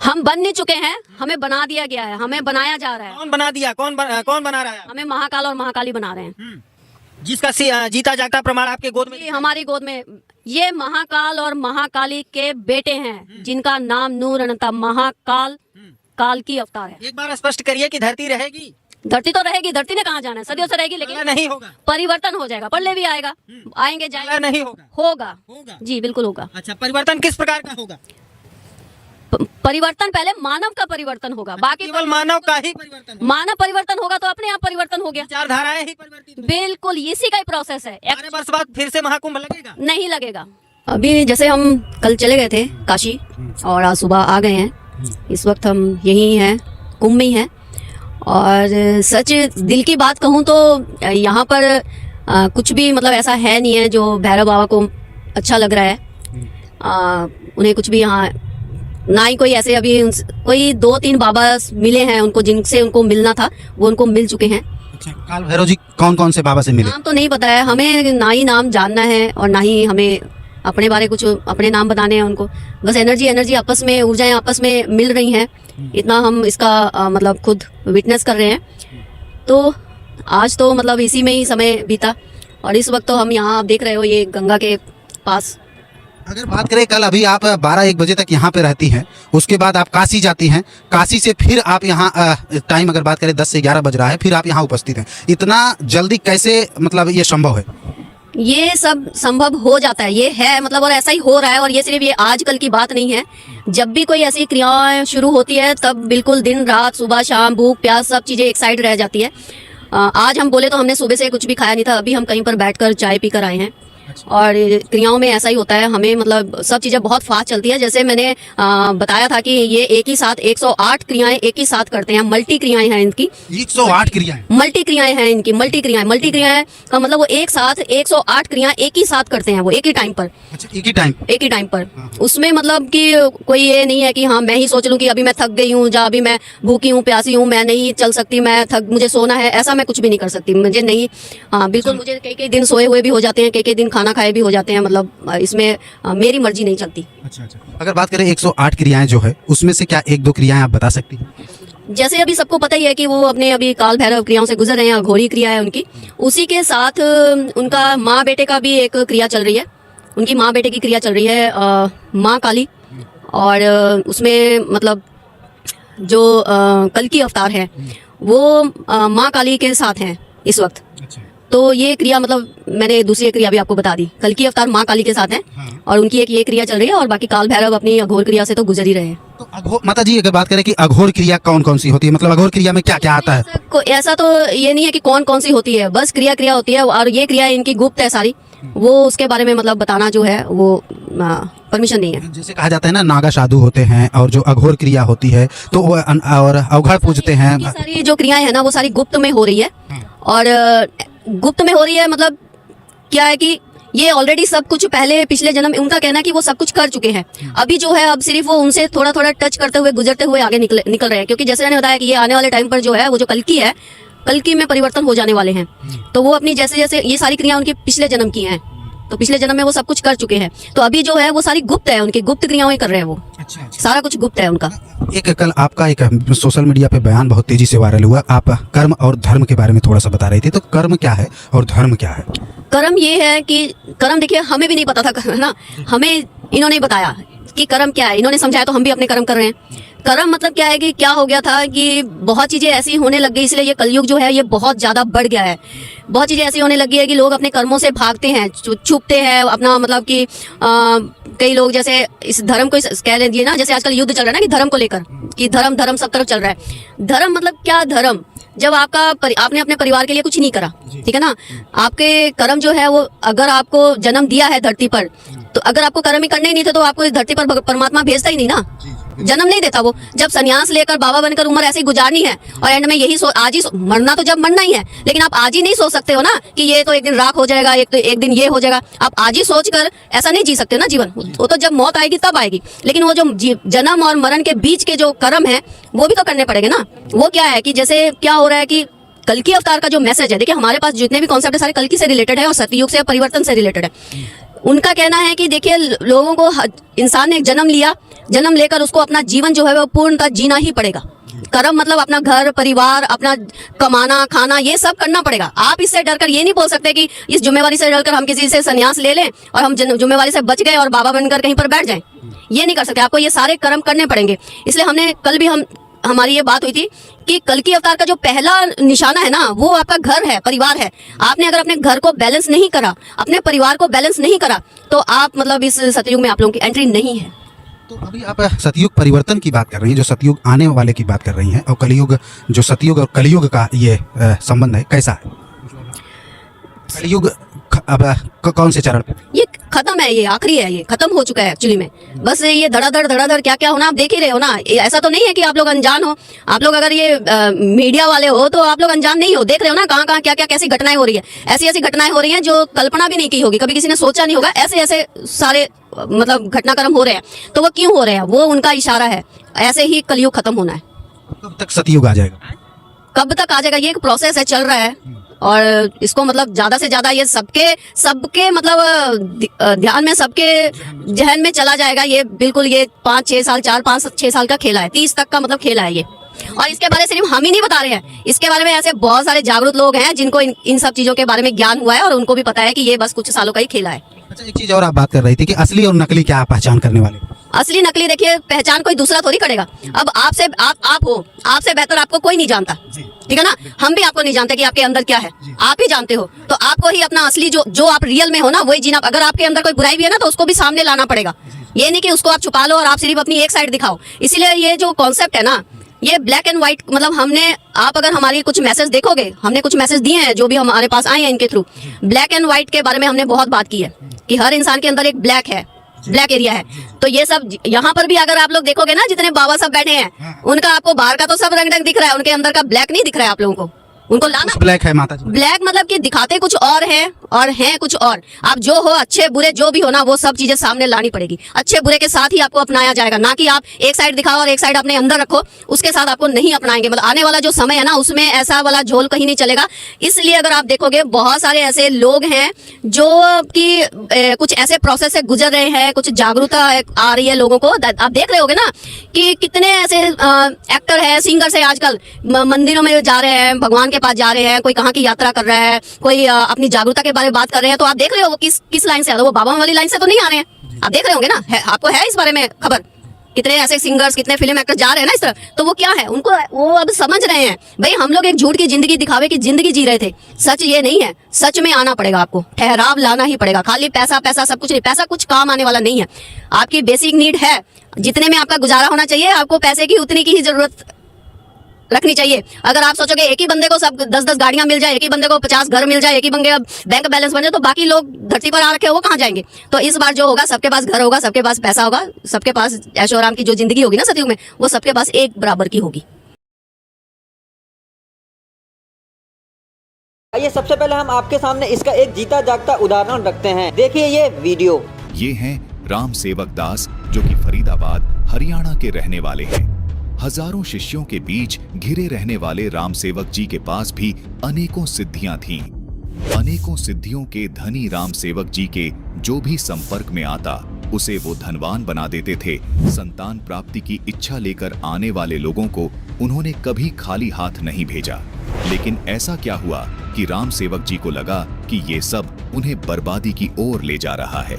हम बन नहीं चुके हैं, हमें बना दिया गया है, हमें बनाया जा रहा है। कौन बना दिया? कौन बना रहा है? हमें महाकाल और महाकाली बना रहे हैं। जिसका जीता जागता प्रमाण आपके गोद में? हमारी गोद में ये महाकाल और महाकाली के बेटे हैं, जिनका नाम नूर अनंता। महाकाल काल की अवतार है। एक बार स्पष्ट करिए कि धरती रहेगी? धरती तो रहेगी, धरती ने कहाँ जाना है, सदियों से रहेगी, लेकिन नहीं होगा। परिवर्तन हो जाएगा, प्रलय भी आएगा, आएंगे जाएंगे, नहीं होगा? होगा जी बिल्कुल होगा। अच्छा, परिवर्तन किस प्रकार का होगा? परिवर्तन पहले मानव का परिवर्तन होगा, बाकी केवल मानव का ही परिवर्तन? मानव परिवर्तन होगा तो अपने आप परिवर्तन हो गया। विचारधाराएं ही परिवर्तित? बिल्कुल, इसी का ही प्रोसेस है। 12 वर्ष बाद फिर से महाकुंभ लगेगा? नहीं लगेगा। अभी जैसे हम कल चले गए थे काशी और आज सुबह आ गए हैं। इस वक्त हम यही हैं, कुंभ में ही हैं। और सच दिल की बात कहूँ तो यहाँ पर कुछ भी मतलब ऐसा है नहीं है जो भैरव बाबा को अच्छा लग रहा है। उन्हें कुछ भी यहाँ ना ही कोई ऐसे अभी कोई 2-3 बाबा मिले हैं उनको, जिनसे उनको मिलना था वो उनको मिल चुके हैं। अच्छा, काल भैरव जी कौन कौन से बाबा से मिले? नाम तो नहीं पता है हमें, ना ही नाम जानना है और ना ही हमें अपने बारे कुछ अपने नाम बताने हैं उनको। बस एनर्जी आपस में, ऊर्जाएं आपस में मिल रही हैं, इतना हम इसका मतलब खुद विटनेस कर रहे हैं। तो आज तो मतलब इसी में ही समय बीता और इस वक्त तो हम यहाँ, आप देख रहे हो, ये गंगा के पास। अगर बात करें, कल अभी आप 12-1 बजे तक यहाँ पे रहती हैं, उसके बाद आप काशी जाती हैं, काशी से फिर आप यहाँ टाइम अगर बात करें 10 से 11 बज रहा है, फिर आप यहाँ उपस्थित हैं। इतना जल्दी कैसे मतलब ये संभव है? ये सब संभव हो जाता है, ये है मतलब, और ऐसा ही हो रहा है। और ये सिर्फ ये आजकल की बात नहीं है, जब भी कोई ऐसी क्रियाएं शुरू होती है तब बिल्कुल दिन रात, सुबह शाम, भूख प्यास सब चीजें एक साइड रह जाती है। आज हम बोले तो हमने सुबह से कुछ भी खाया नहीं था, अभी हम कहीं पर बैठकर चाय पी कर आए हैं। और क्रियाओं में ऐसा ही होता है, हमें मतलब सब चीजें बहुत फास्ट चलती है। जैसे मैंने बताया था कि ये एक ही साथ 108 क्रियाएं एक ही साथ करते हैं, मल्टी क्रियाएं हैं इनकी। 108 क्रियाएं? मल्टी क्रियाएं हैं इनकी, मल्टी क्रियाएं का मतलब वो एक साथ 108 क्रियाएं एक ही साथ करते हैं, वो एक ही टाइम पर। अच्छा, एक ही टाइम पर? उसमें मतलब कि कोई ये नहीं है कि हाँ मैं ही सोच लूं कि अभी मैं थक गई हूँ, या अभी मैं भूखी हूँ, प्यासी हूँ, मैं नहीं चल सकती, मुझे सोना है, ऐसा मैं कुछ भी नहीं कर सकती। मुझे नहीं, बिल्कुल, मुझे कई दिन सोए हुए भी हो जाते हैं, कई दिन खाना खाए भी हो जाते हैं, मतलब इसमें मेरी मर्जी नहीं चलती। अच्छा। अगर बात करें 108 क्रियाएं जो है, उसमें से क्या 1-2 क्रियाएं आप बता सकती हैं? जैसे अभी सबको पता ही है कि वो अपने अभी काल भैरव क्रियाओं से गुजर रहे हैं, अघोरी क्रिया है उनकी। उसी के साथ उनका माँ बेटे का भी एक क्रिया चल रही है, उनकी माँ बेटे की क्रिया चल रही है, माँ काली। और उसमें मतलब जो कल की अवतार है वो माँ काली के साथ हैं इस वक्त। तो ये क्रिया मतलब मैंने दूसरी क्रिया भी आपको बता दी। कल की अवतार माँ काली के साथ है और उनकी एक ये क्रिया चल रही है और बाकी काल भैरव अपनी अघोर क्रिया से तो गुजर ही रहे हैं। तो अघोर माता जी अगर बात करें कि अघोर क्रिया कौन कौन सी होती है, मतलब अघोर क्रिया में क्या क्या आता है? ऐसा तो ये नहीं है कि कौन कौन सी होती है, बस क्रिया होती है और ये क्रिया इनकी गुप्त है सारी, वो उसके बारे में मतलब बताना जो है वो परमिशन नहीं है। जैसे कहा जाता है ना नागा साधु होते हैं और जो अघोर क्रिया होती है तो वो और अवघड़ पूजते हैं। ये सारी जो क्रियाएं है ना वो सारी गुप्त में हो रही है और गुप्त में हो रही है मतलब क्या है कि ये ऑलरेडी सब कुछ पहले पिछले जन्म में उनका कहना है कि वो सब कुछ कर चुके हैं। अभी जो है अब सिर्फ वो उनसे थोड़ा थोड़ा टच करते हुए गुजरते हुए आगे निकल रहे हैं, क्योंकि जैसे मैंने बताया कि ये आने वाले टाइम पर जो है वो जो कल्कि है, कल्कि में परिवर्तन हो जाने वाले हैं। तो वो अपनी जैसे जैसे ये सारी क्रिया उनके पिछले जन्म की हैं, तो पिछले जन्म में वो सब कुछ कर चुके हैं, तो अभी जो है वो सारी गुप्त है, उनकी गुप्त क्रियाएं कर रहे हैं वो। अच्छा। सारा कुछ गुप्त है उनका। एक कल आपका एक सोशल मीडिया पे बयान बहुत तेजी से वायरल हुआ, आप कर्म और धर्म के बारे में थोड़ा सा बता रही थी, तो कर्म क्या है और धर्म क्या है? कर्म ये है कि कर्म देखिए हमें भी नहीं पता था ना, हमें इन्होंने बताया कि कर्म क्या है, इन्होंने समझाया तो हम भी अपने कर्म कर रहे हैं। कर्म मतलब क्या है कि क्या हो गया था कि बहुत चीजें ऐसी होने लग गई, इसलिए ये कलयुग जो है ये बहुत ज्यादा बढ़ गया है। बहुत चीजें ऐसी होने लगी है कि लोग अपने कर्मों से भागते हैं, छुपते हैं अपना, मतलब कि कई लोग जैसे इस धर्म को कह लीजिए ना, जैसे आजकल युद्ध चल रहा है ना कि धर्म को लेकर, कि धर्म धर्म सब तरफ चल रहा है। धर्म मतलब क्या? धर्म जब आपने अपने परिवार के लिए कुछ नहीं करा, ठीक है ना, आपके कर्म जो है वो, अगर आपको जन्म दिया है धरती पर, तो अगर आपको कर्म ही करने ही नहीं थे तो आपको इस धरती पर परमात्मा भेजता ही नहीं ना, जन्म नहीं देता वो। जब सन्यास लेकर बाबा बनकर उम्र ऐसे ही गुजारनी है और एंड में यही मरना तो जब मरना ही है, लेकिन आप आज ही नहीं सोच सकते हो ना कि ये तो एक दिन राख हो जाएगा, एक दिन ये हो जाएगा। आप आज ही सोच कर ऐसा नहीं जी सकते हो ना जीवन, वो तो जब मौत आएगी तब आएगी। लेकिन वो जो जन्म और मरण के बीच के जो कर्म है वो भी तो करने पड़ेंगे ना। वो क्या है कि जैसे क्या हो रहा है कि कल की अवतार का जो मैसेज है, देखिए हमारे पास जितने भी कॉन्सेप्ट है सारे कल की से रिलेटेड है और सतयुग से परिवर्तन से रिलेटेड है। उनका कहना है कि देखिए लोगों को, इंसान ने एक जन्म लिया, जन्म लेकर उसको अपना जीवन जो है वो पूर्णतः जीना ही पड़ेगा। कर्म मतलब अपना घर परिवार, अपना कमाना खाना, ये सब करना पड़ेगा। आप इससे डरकर ये नहीं बोल सकते कि इस जिम्मेवारी से डरकर हम किसी से संन्यास ले लें और हम जिम्मेवारी से बच गए और बाबा बनकर कहीं पर बैठ जाएं। ये नहीं कर सकते, आपको ये सारे कर्म करने पड़ेंगे। इसलिए हमने कल भी हमारी ये बात हुई थी कि कल की अवतार का जो पहला निशाना है ना वो आपका घर है, परिवार है। आपने अगर अपने घर को बैलेंस नहीं करा, अपने परिवार को बैलेंस नहीं करा, तो आप मतलब इस सतयुग में आप लोगों की एंट्री नहीं है। तो अभी आप सतयुग परिवर्तन की बात कर रही हैं, जो सतयुग आने वाले की बात कर रही हैं, और कलयुग, जो सतयुग और कलयुग का ये संबंध है कैसा है? कलयुग अब कौन से चरण पे? ये खत्म है, ये आखिरी है, ये खत्म हो चुका है एक्चुअली में। बस ये धड़ाधड़ क्या क्या होना आप देख ही रहे हो ना। ऐसा तो नहीं है कि आप लोग अनजान हो। आप लोग अगर ये मीडिया वाले हो तो आप लोग अनजान नहीं हो, देख रहे हो ना कहाँ कहाँ क्या क्या कैसी घटनाएं हो रही है। ऐसी ऐसी घटनाएं हो रही हैं जो कल्पना भी नहीं की होगी, कभी किसी ने सोचा नहीं होगा। ऐसे ऐसे सारे मतलब घटनाक्रम हो रहे हैं, तो वो क्यों हो रहे हैं? वो उनका इशारा है, ऐसे ही कलयुग खत्म होना है। कब तक सतयुग आ जाएगा? कब तक आ जाएगा ये एक प्रोसेस है, चल रहा है, और इसको मतलब ज्यादा से ज्यादा ये सबके मतलब ध्यान में, सबके जहन में चला जाएगा। ये बिल्कुल ये 5-6 साल 4-5-6 साल का खेला है, 30 तक का मतलब खेला है ये। और इसके बारे में सिर्फ हम ही नहीं बता रहे हैं, इसके बारे में ऐसे बहुत सारे जागरूक लोग हैं जिनको इन सब चीजों के बारे में ज्ञान हुआ है और उनको भी पता है कि ये बस कुछ सालों का ही खेला है। अच्छा, एक चीज और आप बात कर रही थी कि असली और नकली क्या आप पहचान करने वाले? असली नकली देखिए पहचान कोई दूसरा थोड़ी करेगा। अब आप हो, आपसे बेहतर आपको कोई नहीं जानता, ठीक है ना। हम भी आपको नहीं जानते कि आपके अंदर क्या है, आप ही जानते हो। तो आपको ही अपना असली जो आप रियल में हो ना वही जीना। अगर आपके अंदर कोई बुराई भी है ना तो उसको भी सामने लाना पड़ेगा। ये नहीं कि उसको आप छुपा लो और आप सिर्फ अपनी एक साइड दिखाओ। इसीलिए ये जो कॉन्सेप्ट है ना, ये ब्लैक एंड व्हाइट, मतलब आप अगर हमारी कुछ मैसेज देखोगे, हमने कुछ मैसेज दिए हैं जो भी हमारे पास आए हैं इनके थ्रू, ब्लैक एंड व्हाइट के बारे में हमने बहुत बात की है कि हर इंसान के अंदर एक ब्लैक एरिया है। तो ये सब यहाँ पर भी अगर आप लोग देखोगे ना, जितने बाबा सब बैठे हैं, उनका आपको बाहर का तो सब रंग दिख रहा है, उनके अंदर का ब्लैक नहीं दिख रहा है आप लोगों को। उनको लाना ब्लैक है माता जी। ब्लैक मतलब कि दिखाते कुछ और है और हैं कुछ और। आप जो हो, अच्छे बुरे जो भी हो ना, वो सब चीजें सामने लानी पड़ेगी। अच्छे बुरे के साथ ही आपको अपनाया जाएगा, ना कि आप एक साइड दिखाओ और एक साइड अपने अंदर रखो, उसके साथ आपको नहीं अपनाएंगे। मतलब आने वाला जो समय है ना, उसमें ऐसा वाला झोल कहीं नहीं चलेगा। इसलिए अगर आप देखोगे बहुत सारे ऐसे लोग हैं जो कि कुछ ऐसे प्रोसेस से गुजर रहे हैं, कुछ जागरूकता आ रही है लोगों को। आप देख रहे होगे ना कि कितने ऐसे एक्टर है, सिंगर्स है, आजकल मंदिरों में जा रहे हैं, भगवान के पास जा रहे हैं, कोई कहाँ की यात्रा कर रहा है, कोई अपनी जागरूकता के बारे में बात कर रहे हैं। तो आप देख रहे हो वो किस लाइन से आ रहे हैं, वो बाबा वाली लाइन से तो नहीं आ रहे हैं। आप देख रहे होंगे ना, आपको है इस बारे में खबर कितने ऐसे सिंगर्स, कितने फिल्म एक्टर जा रहे हैं ना इस तरफ, तो वो क्या है, उनको वो अब समझ रहे हैं भाई हम लोग एक झूठ की जिंदगी, दिखावे की जिंदगी जी रहे थे। सच ये नहीं है, सच में आना पड़ेगा आपको, ठहराव लाना ही पड़ेगा। खाली पैसा पैसा सब कुछ नहीं, पैसा कुछ काम आने वाला नहीं है। आपकी बेसिक नीड है, जितने में आपका गुजारा होना चाहिए, आपको पैसे की उतनी की ही जरूरत रखनी चाहिए। अगर आप सोचोगे एक ही बंदे को सब 10-10 गाड़ियां मिल जाए, एक ही बंदे को 50 घर मिल जाए, एक ही बंदे का बैंक बैलेंस बन जाए, तो बाकी लोग धरती पर आ रखे वो कहाँ जाएंगे। तो इस बार जो होगा, सबके पास घर होगा, सबके पास पैसा होगा, सबके पास ऐशो आराम की जो जिंदगी होगी ना सतयुग में, वो सबके पास एक बराबर की होगी। आइए सबसे पहले हम आपके सामने इसका एक जीता जागता उदाहरण रखते हैं, देखिए ये वीडियो। ये हैं राम सेवक दास, जो कि फरीदाबाद हरियाणा के रहने वाले हैं। हजारों शिष्यों के बीच घिरे रहने वाले राम सेवक जी के पास भी अनेकों सिद्धियां थीं। अनेकों सिद्धियों के धनी राम सेवक जी के जो भी संपर्क में आता, उसे वो धनवान बना देते थे। संतान प्राप्ति की इच्छा लेकर आने वाले लोगों को उन्होंने कभी खाली हाथ नहीं भेजा। लेकिन ऐसा क्या हुआ कि राम सेवक जी को लगा कि ये सब उन्हें बर्बादी की ओर ले जा रहा है।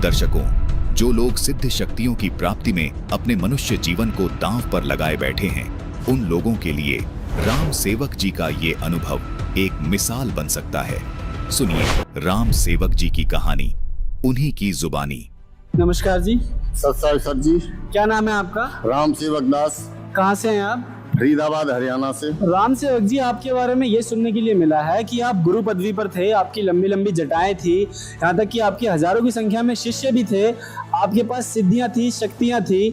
दर्शकों, जो लोग सिद्ध शक्तियों की प्राप्ति में अपने मनुष्य जीवन को दांव पर लगाए बैठे हैं, उन लोगों के लिए राम सेवक जी का ये अनुभव एक मिसाल बन सकता है। सुनिए राम सेवक जी की कहानी, उन्हीं की जुबानी। नमस्कार जी। सर जी। क्या नाम है आपका? राम सेवक दास। कहाँ से हैं आप? फरीदाबाद हरियाणा से। राम सेवक जी, आपके बारे में ये सुनने के लिए मिला है कि आप गुरु पदवी पर थे, आपकी लंबी लंबी जटाएं थी, यहाँ तक कि आपके हजारों की संख्या में शिष्य भी थे, आपके पास सिद्धियां थी, शक्तियां थी।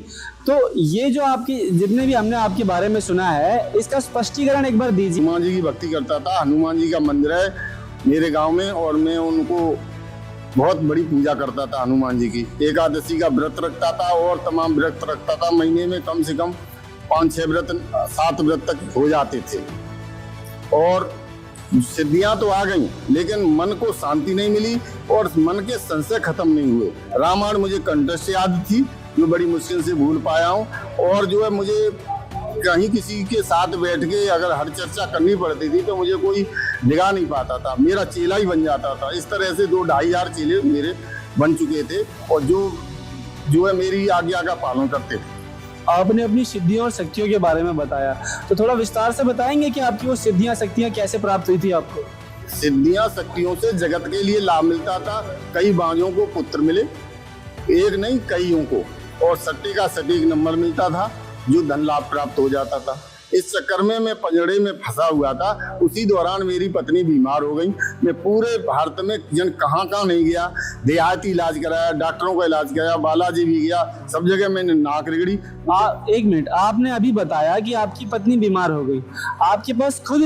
तो ये जो आपकी जितने भी हमने आपके बारे में सुना है, इसका स्पष्टीकरण एक बार दीजिए। हनुमान जी की भक्ति करता था। हनुमान जी का मंदिर है मेरे गाँव में, और मैं उनको बहुत बड़ी पूजा करता था। हनुमान जी की एकादशी का व्रत रखता था और तमाम व्रत रखता था। महीने में कम से कम 5-6 व्रत, 7 व्रत तक हो जाते थे। और सिद्धियां तो आ गई, लेकिन मन को शांति नहीं मिली और मन के संशय खत्म नहीं हुए। रामायण मुझे कंठस्थ याद थी, जो बड़ी मुश्किल से भूल पाया हूँ। और जो है मुझे कहीं किसी के साथ बैठ के अगर हर चर्चा करनी पड़ती थी तो मुझे कोई निगाह नहीं पाता था, मेरा चेला ही बन जाता था। इस तरह से 2-2.5 हजार चेले मेरे बन चुके थे, और जो है मेरी आज्ञा का पालन करते थे। आपने अपनी सिद्धियों और शक्तियों के बारे में बताया, तो थोड़ा विस्तार से बताएंगे कि आपकी वो सिद्धियां शक्तियां कैसे प्राप्त हुई थी आपको? सिद्धियां शक्तियों से जगत के लिए लाभ मिलता था। कई बाजों को पुत्र मिले, एक नहीं कईयों को, और सट्टे का सटीक नंबर मिलता था, जो धन लाभ प्राप्त हो जाता था। इस चक्कर में मैं पंजड़े में फंसा हुआ था। उसी दौरान मेरी पत्नी बीमार हो गई। मैं पूरे भारत में जन कहाँ नहीं गया, देहाती इलाज कराया, डॉक्टरों का इलाज कराया, बालाजी भी गया, सब जगह मैंने नाक रगड़ी। एक मिनट, आपने अभी बताया कि आपकी पत्नी बीमार हो गई, आपके पास खुद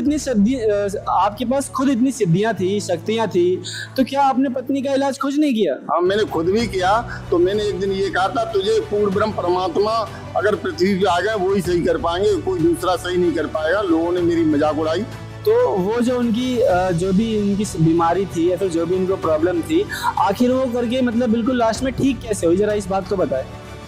इतनी सिद्धियां थी, शक्तियां थी, तो क्या आपने पत्नी का इलाज खुद नहीं किया? हाँ, मैंने खुद भी किया। तो मैंने एक दिन ये कहा था, तुझे पूर्ण ब्रह्म परमात्मा अगर पृथ्वी पे आ गए, वो ही सही कर पाएंगे, कोई दूसरा सही नहीं कर पाएगा। लोगों ने मेरी मजाक उड़ाई। तो वो जो उनकी जो भी इनकी बीमारी थी या फिर जो भी इनको प्रॉब्लम थी, आखिर वो करके मतलब बिल्कुल लास्ट में ठीक कैसे हुई, जरा इस बात को बताएं।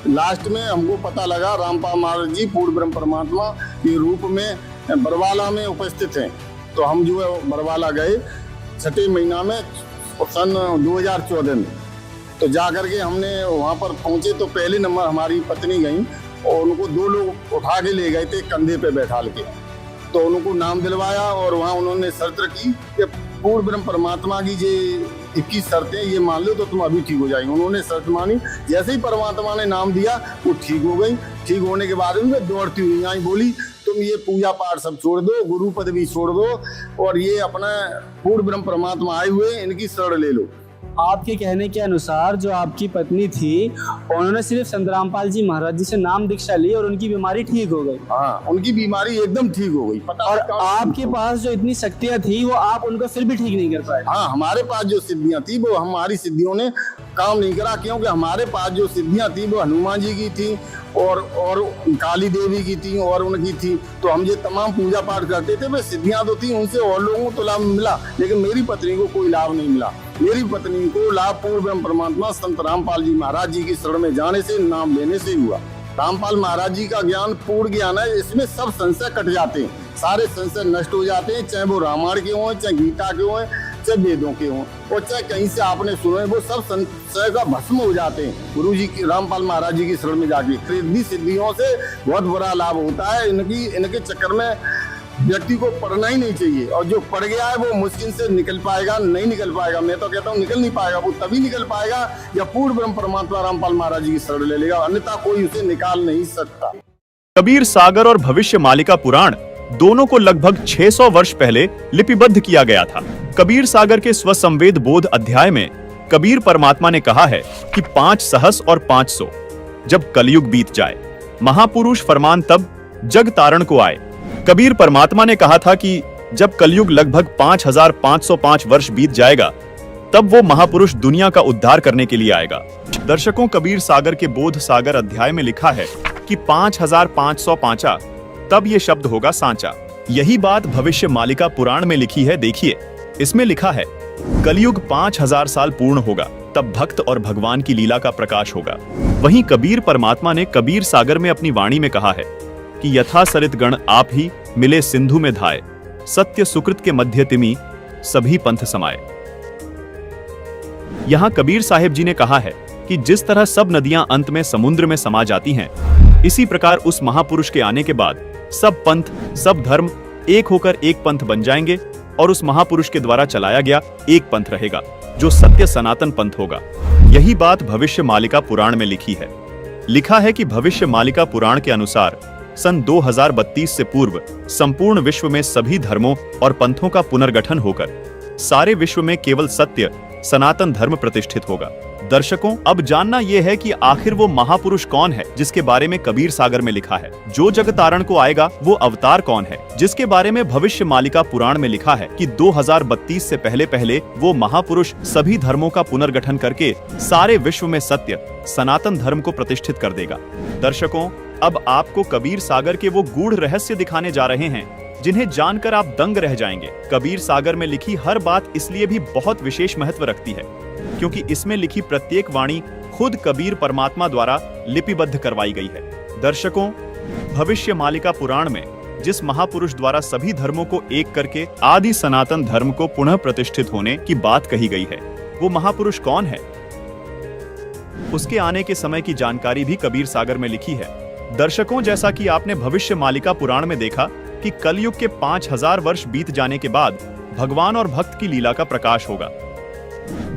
लास्ट में हमको पता लगा रामपाल महाराज जी पूर्ण ब्रह्म परमात्मा के रूप में बरवाला में उपस्थित हैं। तो हम जो है बरवाला गए 6 महीना में, सन 2014 में। तो जा करके हमने वहाँ पर पहुँचे तो पहले नंबर हमारी पत्नी गई, और उनको 2 लोग उठा के ले गए थे कंधे पे बैठाल के। तो उनको नाम दिलवाया, और वहाँ उन्होंने शर्त रखी कि पूर्ण ब्रह्म परमात्मा की जो 21 शर्तें ये मान लो तो तुम अभी ठीक हो जाएगी। उन्होंने शर्त मानी, जैसे ही परमात्मा ने नाम दिया वो ठीक हो गई। ठीक होने के बाद में दौड़ती हुई आई, बोली तुम ये पूजा पाठ सब छोड़ दो, गुरु पदवी छोड़ दो, और ये अपना पूर्ण ब्रह्म परमात्मा आए हुए इनकी शरण ले लो। आपके कहने के अनुसार जो आपकी पत्नी थी, उन्होंने सिर्फ संत रामपाल जी महाराज जी से नाम दीक्षा ली और उनकी बीमारी ठीक हो गई। हाँ, उनकी बीमारी एकदम ठीक हो गई। और आपके पास जो इतनी शक्तियां थी, वो आप उनको फिर भी ठीक नहीं कर पाए। हाँ, हमारे पास जो सिद्धियां थी वो हमारी सिद्धियों ने काम नहीं करा, क्योंकि हमारे पास जो सिद्धियां थी वो हनुमान जी की थी और काली देवी की थी और उनकी थी। तो हम ये तमाम पूजा पाठ करते थे, वे सिद्धियां तो थी, उनसे और लोगों को लाभ मिला, लेकिन मेरी पत्नी को कोई लाभ नहीं मिला। मेरी पत्नी को लाभ पूर्ण ब्रह्म परमात्मा संत रामपाल जी महाराज जी की शरण में जाने से, नाम लेने से हुआ। रामपाल महाराज जी का ज्ञान पूर्ण ज्ञान है, इसमें सब संशय कट जाते हैं, सारे संशय नष्ट हो जाते हैं, चाहे वो रामायण के हों, चाहे गीता के हों, चाहे वेदों के हों और चाहे कहीं से आपने सुने, वो सब संशय का भस्म हो जाते हैं गुरु जी की, रामपाल महाराज जी की शरण में जाके। रिद्धि सिद्धियों से बहुत बुरा लाभ होता है। इनके चक्कर में व्यक्ति को पढ़ना ही नहीं चाहिए, और जो पढ़ गया है वो मुश्किल से निकल पाएगा, नहीं निकल पाएगा। मैं तो कहता हूँ निकल नहीं पाएगा। वो तभी निकल पाएगा या पूर्ण ब्रह्म परमात्मा रामपाल महाराज जी की शरण ले लेगा, अन्यथा कोई उसे निकाल नहीं सकता। कबीर सागर और भविष्य मालिका पुराण दोनों को लगभग 600 वर्ष पहले लिपिबद्ध किया गया था। कबीर सागर के स्वसंवेद बोध अध्याय में कबीर परमात्मा ने कहा है कि 5 सहस और 500 जब कलयुग बीत जाए, महापुरुष फरमान तब जग तारण को आए। कबीर परमात्मा ने कहा था कि जब कलयुग लगभग 5505 वर्ष बीत जाएगा, तब वो महापुरुष दुनिया का उद्धार करने के लिए आएगा। दर्शकों, कबीर सागर के बोध सागर अध्याय में लिखा है कि 5505 तब ये शब्द होगा सांचा। यही बात भविष्य मालिका पुराण में लिखी है। देखिए, इसमें लिखा है कलयुग 5000 साल पूर्ण होगा, तब भक्त और भगवान की लीला का प्रकाश होगा। वहीं कबीर परमात्मा ने कबीर सागर में अपनी वाणी में कहा है कि यथा सरित गण आप ही मिले सिंधु में धाये, सत्य सुकृत के मध्य तिमी सभी पंथ समाये। यहाँ कबीर साहिब जी ने कहा है कि जिस तरह सब नदियां अंत में समुद्र में समा जाती हैं, इसी प्रकार उस महापुरुष के आने के बाद सब पंथ, सब धर्म एक होकर एक पंथ बन जाएंगे और उस महापुरुष के द्वारा चलाया गया एक पंथ रहेगा, जो सत्य सनातन पंथ होगा। यही बात भविष्य मालिका पुराण में लिखी है। लिखा है कि भविष्य मालिका पुराण के अनुसार सन 2032 से पूर्व संपूर्ण विश्व में सभी धर्मों और पंथों का पुनर्गठन होकर सारे विश्व में केवल सत्य सनातन धर्म प्रतिष्ठित होगा। दर्शकों, अब जानना यह है कि आखिर वो महापुरुष कौन है जिसके बारे में कबीर सागर में लिखा है। जो जग तारण को आएगा वो अवतार कौन है जिसके बारे में भविष्य मालिका पुराण में लिखा है कि 2032 से पहले वो महापुरुष सभी धर्मों का पुनर्गठन करके सारे विश्व में सत्य सनातन धर्म को प्रतिष्ठित कर देगा। दर्शकों, अब आपको कबीर सागर के वो गूढ़ रहस्य दिखाने जा रहे हैं जिन्हें जानकर आप दंग रह जाएंगे। कबीर सागर में लिखी हर बात इसलिए भी बहुत विशेष महत्व रखती है क्योंकि इसमें लिखी प्रत्येक वाणी खुद कबीर परमात्मा द्वारा लिपिबद्ध करवाई गई है। दर्शकों, भविष्य मालिका पुराण में जिस महापुरुष द्वारा सभी धर्मों को एक करके आदि सनातन धर्म को पुनः प्रतिष्ठित होने की बात कही गई है, वो महापुरुष कौन है, उसके आने के समय की जानकारी भी कबीर सागर में लिखी है। दर्शकों, जैसा कि आपने भविष्य मालिका पुराण में देखा कि कलयुग के 5000 वर्ष बीत जाने के बाद भगवान और भक्त की लीला का प्रकाश होगा।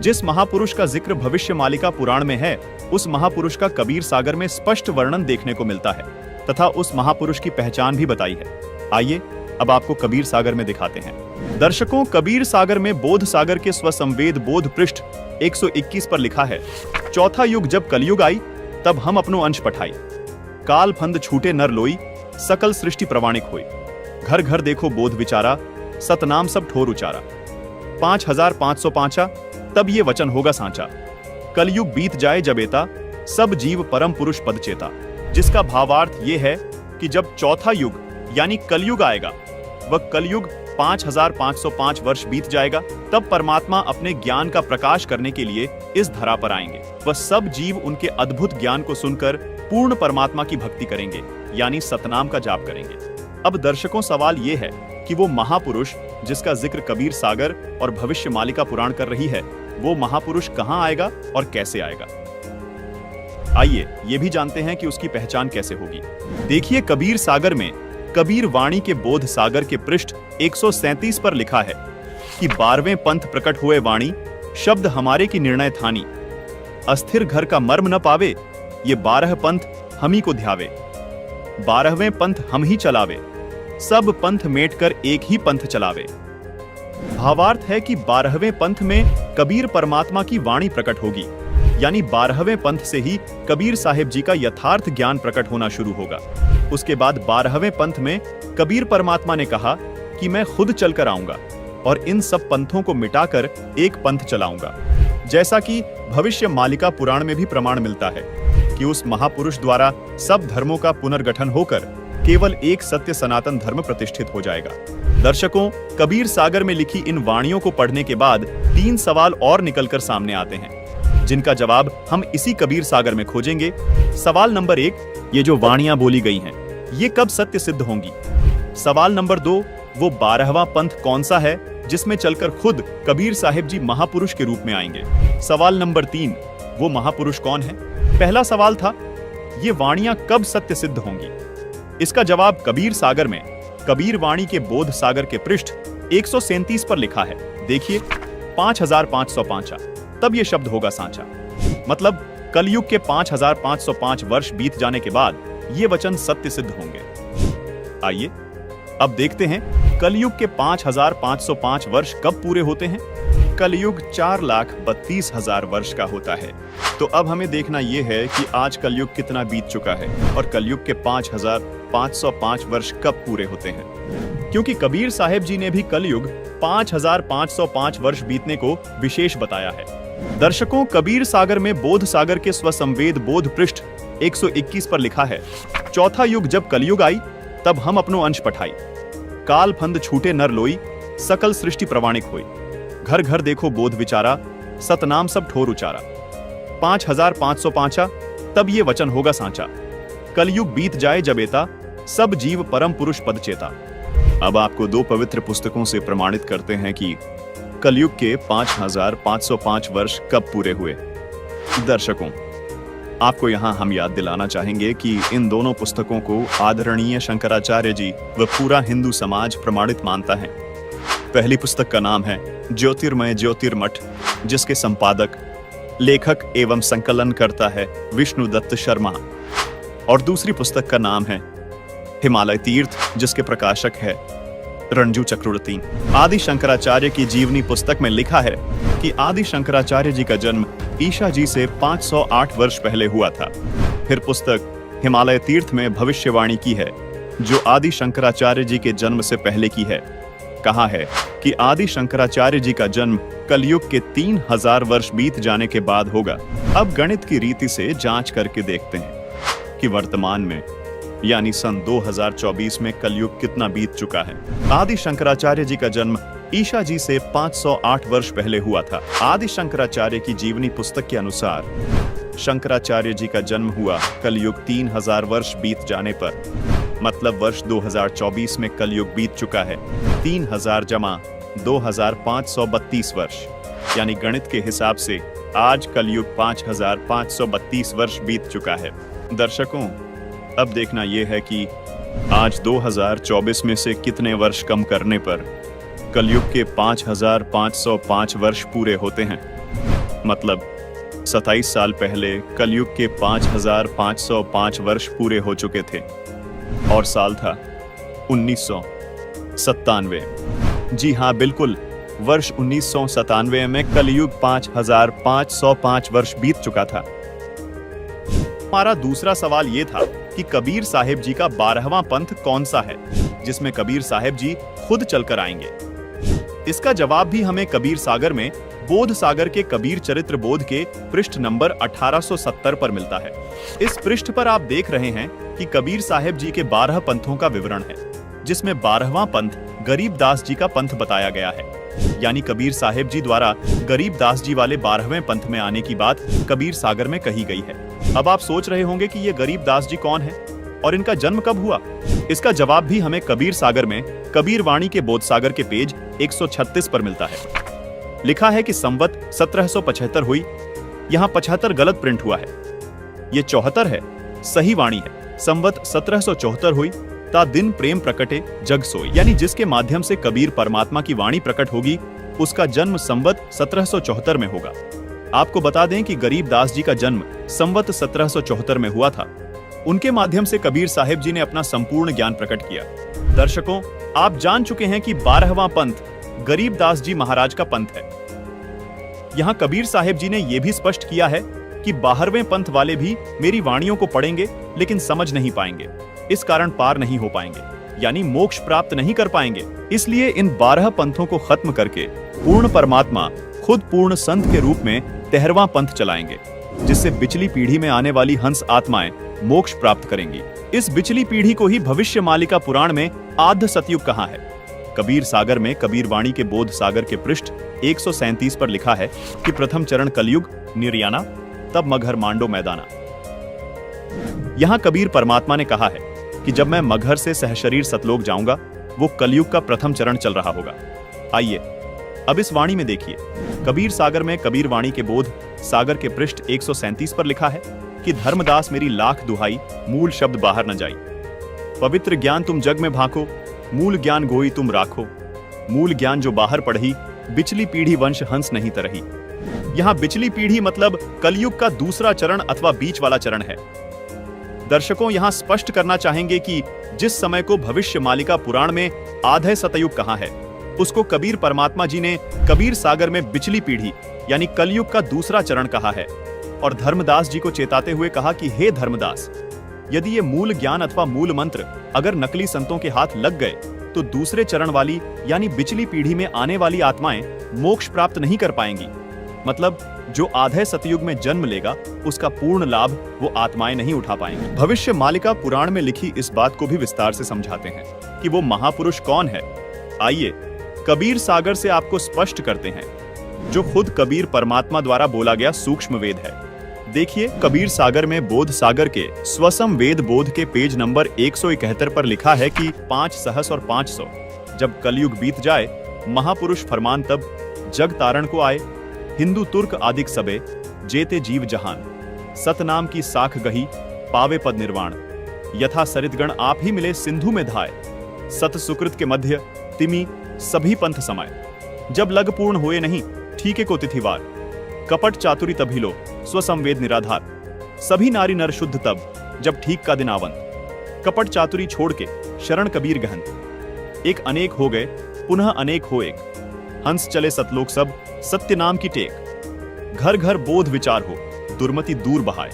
जिस महापुरुष का जिक्र भविष्य मालिका पुराण में है, उस महापुरुष का कबीर सागर में स्पष्ट वर्णन देखने को मिलता है तथा उस महापुरुष की पहचान भी बताई है। आइए अब आपको कबीर सागर में दिखाते हैं। दर्शकों, कबीर सागर में बोध सागर के स्वसंवेद बोध पृष्ठ 121 पर लिखा है, चौथा युग जब कलयुग आई, तब हम अपनो अंश पठाई, काल फंद छूटे नर लोई, सकल सृष्टि प्रवाणिक होई, घर घर देखो बोध विचारा, सतनाम सब ठोर उचारा। 5505 तब ये वचन होगा सांचा, कलयुग बीत जाए जब एता, सब जीव परम पुरुष पद चेता। जिसका भावार्थ ये है कि जब चौथा युग यानी कलयुग आएगा, वह कलयुग 5505 वर्ष बीत जाएगा, तब परमात्मा अपने ज्ञान का प्रकाश करने के लिए इस धरा पर आएंगे। वह सब जीव उनके अद्भुत ज्ञान को सुनकर पूर्ण परमात्मा की भक्ति करेंगे, यानी सतनाम का जाप करेंगे। अब दर्शकों, सवाल ये है कि वो महापुरुष जिसका जिक्र कबीर सागर और भविष्य मालिका पुराण कर रही है, वो महापुरुष कहाँ आएगा और कैसे आएगा? आइए ये भी जानते हैं कि उसकी पहचान कैसे होगी। देखिए, कबीर सागर में कबीर वाणी के बोध सागर के पृष्ठ 137 पर लिखा है कि 12वें पंथ प्रकट हुए वाणी, शब्द हमारे की निर्णय थानी, अस्थिर घर का मर्म न पावे, ये 12 पंथ हम ही को ध्यावे, 12वें पंथ हम ही चलावे, सब पंथ मेट कर एक ही पंथ चलावे। भावार्थ है कि 12वें पंथ में कबीर परमात्मा की वाणी प्रकट होगी, यानी 12वें पंथ से ही कबीर साहिब जी का यथार्थ ज्ञान प्रकट होना शुरू होगा। उसके बाद 12वें पंथ में कबीर परमात्मा ने कहा कि मैं खुद चलकर आऊंगा और इन सब पंथों को मिटाकर एक पंथ चलाऊंगा। जैसा कि भविष्य मालिका पुराण में भी प्रमाण मिलता है कि उस महापुरुष द्वारा सब धर्मों का पुनर्गठन होकर केवल एक सत्य सनातन धर्म प्रतिष्ठित हो जाएगा। दर्शकों, कबीर सागर में लिखी इन वाणियों को पढ़ने के बाद 3 सवाल और निकलकर सामने आते हैं, जिनका जवाब हम इसी कबीर सागर में खोजेंगे। सवाल नंबर 1, ये जो वाणियां बोली गई हैं, ये कब सत्य सिद्ध होंगी? सवाल नंबर 2, वो 12वां पंथ कौन सा है जिसमें चलकर खुद कबीर साहिब जी महापुरुष के रूप में आएंगे। सवाल नंबर 3, वो महापुरुष कौन है? पहला सवाल था, ये वाणियां कब सत्य सिद्ध होंगी? इसका जवाब कबीर सागर में कबीर वाणी के बोध सागर के पृष्ठ 137 पर लिखा है। देखिए 5505 तब ये शब्द होगा सांचा। मतलब कलयुग के 5505 वर्ष बीत जाने के बाद ये वचन सत्य सिद्ध होंगे। आइए अब देखते हैं कलयुग के 5505 वर्ष कब पूरे होते हैं। कलयुग 4,32,000 वर्ष का होता है। तो अब हमें देखना यह है कि आज कलयुग कितना बीत चुका है और कलयुग के 5505 वर्ष कब पूरे होते हैं। क्योंकि कबीर साहिब जी ने भी कलयुग 5505 वर्ष बीतने को विशेष बताया है। दर्शकों, कबीर सागर में बोध सागर के स्वसंवेद बोध पृष्ठ 121 पर लिखा है, चौथा युग जब कलयुग आई तब हम अपनो अंश पठाई, काल फंद छूटे नर लोई, सकल सृष्टि प्रवाणिक होई, घर घर देखो बोध विचारा, सतनाम सब ठोर उचारा। 5505 तब ये वचन होगा सांचा। कलयुग बीत जाए जब एता, सब जीव परम पुरुष पद चेता। अब आपको 2 पवित्र पुस्तकों से प्रमाणित करते हैं कि कलयुग के 5505 वर्ष कब पूरे हुए। दर्शकों, आपको यहाँ हम याद दिलाना चाहेंगे कि इन दोनों पुस्तकों को आदरणीय शंकराचार्य जी व पूरा हिंदू समाज प्रमाणित मानता है। पहली पुस्तक का नाम है ज्योतिर्मय ज्योतिर्मठ, जिसके संपादक, लेखक एवं संकलन करता है विष्णुदत्त शर्मा, और दूसरी पुस्तक का नाम है हिमालय तीर्थ, जिसके प्रकाशक है रणजू चक्रवर्ती। आदि शंकराचार्य की जीवनी पुस्तक में लिखा है कि आदि शंकराचार्य जी का जन्म ईशा जी से 508 वर्ष पहले हुआ था। फिर पुस्तक हिमालय तीर्थ में भविष्यवाणी की है जो आदि शंकराचार्य जी के जन्म से पहले की है। कहा है कि आदि शंकराचार्य जी का जन्म कलयुग के 3000 वर्ष बीत जाने के बाद होगा। अब गणित की रीति से जांच करके देखते हैं कि वर्तमान में यानी सन 2024 में कलयुग कितना बीत चुका है। आदि शंकराचार्य जी का जन्म ईशा जी से 508 वर्ष पहले हुआ था। आदि शंकराचार्य की जीवनी पुस्तक के अनुसार शंकराचार्य जी का जन्म हुआ कलयुग 3000 वर्ष बीत जाने पर, मतलब वर्ष 2024 में कलयुग बीत चुका है 3000 जमा 2532 वर्ष, यानी गणित के हिसाब से आज कलयुग 5532 वर्ष बीत चुका है। दर्शकों, अब देखना यह है कि आज 2024 में से कितने वर्ष कम करने पर कलयुग के 5505 वर्ष पूरे होते हैं। मतलब 27 साल पहले कलयुग के 5505 वर्ष पूरे हो चुके थे और साल था 1997। जी हाँ, बिल्कुल, वर्ष 1997 में कलयुग 5505 वर्ष बीत चुका था। हमारा दूसरा सवाल यह था कि कबीर साहिब जी का 12वां पंथ कौन सा है जिसमें कबीर साहिब जी खुद चलकर आएंगे। इसका जवाब भी हमें कबीर सागर में बोध सागर के कबीर चरित्र बोध के पृष्ठ नंबर 1870 पर मिलता है। इस पृष्ठ पर आप देख रहे हैं कि कबीर साहिब जी के 12 पंथों का विवरण है, जिसमें 12वां पंथ गरीबदास जी का पंथ बताया गया है। यानी कबीर साहिब जी द्वारा गरीबदास जी वाले 12वें पंथ में आने की बात कबीर सागर में कही गई है। अब आप सोच रहे होंगे कि ये गरीबदास जी कौन है और इनका जन्म कब हुआ। इसका जवाब भी हमें कबीर सागर में कबीर वाणी के बोध सागर के पेज 136 पर मिलता है। लिखा है कि संवत 1775 हुई। यहाँ 75 गलत प्रिंट हुआ है, ये 74 है, सही वाणी है। संवत 1774 हुई, ता दिन प्रेम प्रकटे जग सोई, यानी जिसके माध्यम से कबीर परमात्मा की वाणी प्रकट होगी उसका जन्म संवत 1774 में होगा। आपको बता दें कि गरीबदास जी का जन्म संवत 1774 में हुआ था। उनके माध्यम से कबीर साहिब जी ने अपना संपूर्ण ज्ञान प्रकट किया। दर्शकों, आप जान चुके हैं कि 12वां पंथ गरीबदास जी महाराज का पंथ है। यहाँ कबीर साहिब जी ने यह भी स्पष्ट किया है कि 12वें पंथ वाले भी मेरी वाणियों को पढ़ेंगे लेकिन समझ नहीं पाएंगे, इस कारण पार नहीं हो पाएंगे, यानी मोक्ष प्राप्त नहीं कर पाएंगे। इसलिए इन 12 पंथों को खत्म करके पूर्ण परमात्मा खुद पूर्ण संत के रूप में 13वां पंथ चलाएंगे, जिससे बिचली पीढ़ी में आने वाली हंस आत्माएं मोक्ष प्राप्त करेंगी। इस बिचली पीढ़ी को ही भविष्य मालिका पुराण में आद्य सतयुग कहा है। कबीर सागर में कबीर वाणी के बोध सागर के पृष्ठ 137 पर लिखा है कि प्रथम चरण कलयुग निर्याना, तब मगहर मांडो मैदाना। यहाँ कबीर परमात्मा ने कहा है कि जब मैं मगहर से सहशरीर सतलोक जाऊंगा, वो कलयुग का प्रथम चरण चल रहा होगा। आइए अब इस वाणी में देखिए, कबीर सागर में कबीर वाणी के बोध सागर के पृष्ठ 137 पर लिखा है कि धर्मदास मेरी लाख दुहाई, मूल शब्द बाहर न जाई। पवित्र ज्ञान तुम जग में भाको, मूल ज्ञान गोई तुम राखो। मूल ज्ञान जो बाहर पढ़ी, बिचली पीढ़ी वंश हंस नहीं तरही। यहाँ बिचली पीढ़ी मतलब कलयुग का दूसरा चरण अथवा बीच वाला चरण है। दर्शकों, यहाँ स्पष्ट करना चाहेंगे कि जिस समय को भविष्य मालिका पुराण में आधे सतयुग कहा है, उसको कबीर परमात्मा जी ने कबीर सागर में बिचली पीढ़ी यानी कलयुग का दूसरा चरण कहा है और धर्मदास जी को चेताते हुए कहा कि हे धर्मदास, यदि ये मूल ज्ञान अथवा मूल मंत्र अगर नकली संतों के हाथ लग गए तो दूसरे चरण वाली यानी बिचली पीढ़ी में आने वाली आत्माएं मोक्ष प्राप्त नहीं कर पाएंगी। मतलब जो आधे सतयुग में जन्म लेगा उसका पूर्ण लाभ वो आत्माएं नहीं उठा पाएंगी। भविष्य मालिका पुराण में लिखी इस बात को भी विस्तार से समझाते हैं कि वो महापुरुष कौन है। आइए कबीर सागर से आपको स्पष्ट करते हैं, जो खुद कबीर परमात्मा द्वारा बोला गया सूक्ष्म वेद है। देखिए, कबीर सागर में बोध सागर के स्वसम वेद बोध के पेज नंबर 171 पर लिखा है कि 5 सहस और 500 जब कलयुग बीत जाए, महापुरुष फरमान तब जग तारण को आए। हिंदू तुर्क आदिक सबे जेते जीव जहान, सतनाम की साख गही पावे पद निर्वाण। यथा सरितगण आप ही मिले सिंधु में धाय, सत सुकृत के मध्य तिमी सभी पंथ समाये। जब लग पूर्ण हुए नहीं ठीके को तिथिवार, कपट चातुरी तभी लो स्वसंवेद निराधार। सभी नारी नर शुद्ध तब जब ठीक का दिन आवंत, कपट चातुरी छोड़ के शरण कबीर गहन। एक अनेक हो गए पुनः अनेक हो एक, हंस चले सतलोक सब सत्य नाम की टेक। घर घर बोध विचार हो दुर्मति दूर बहाए,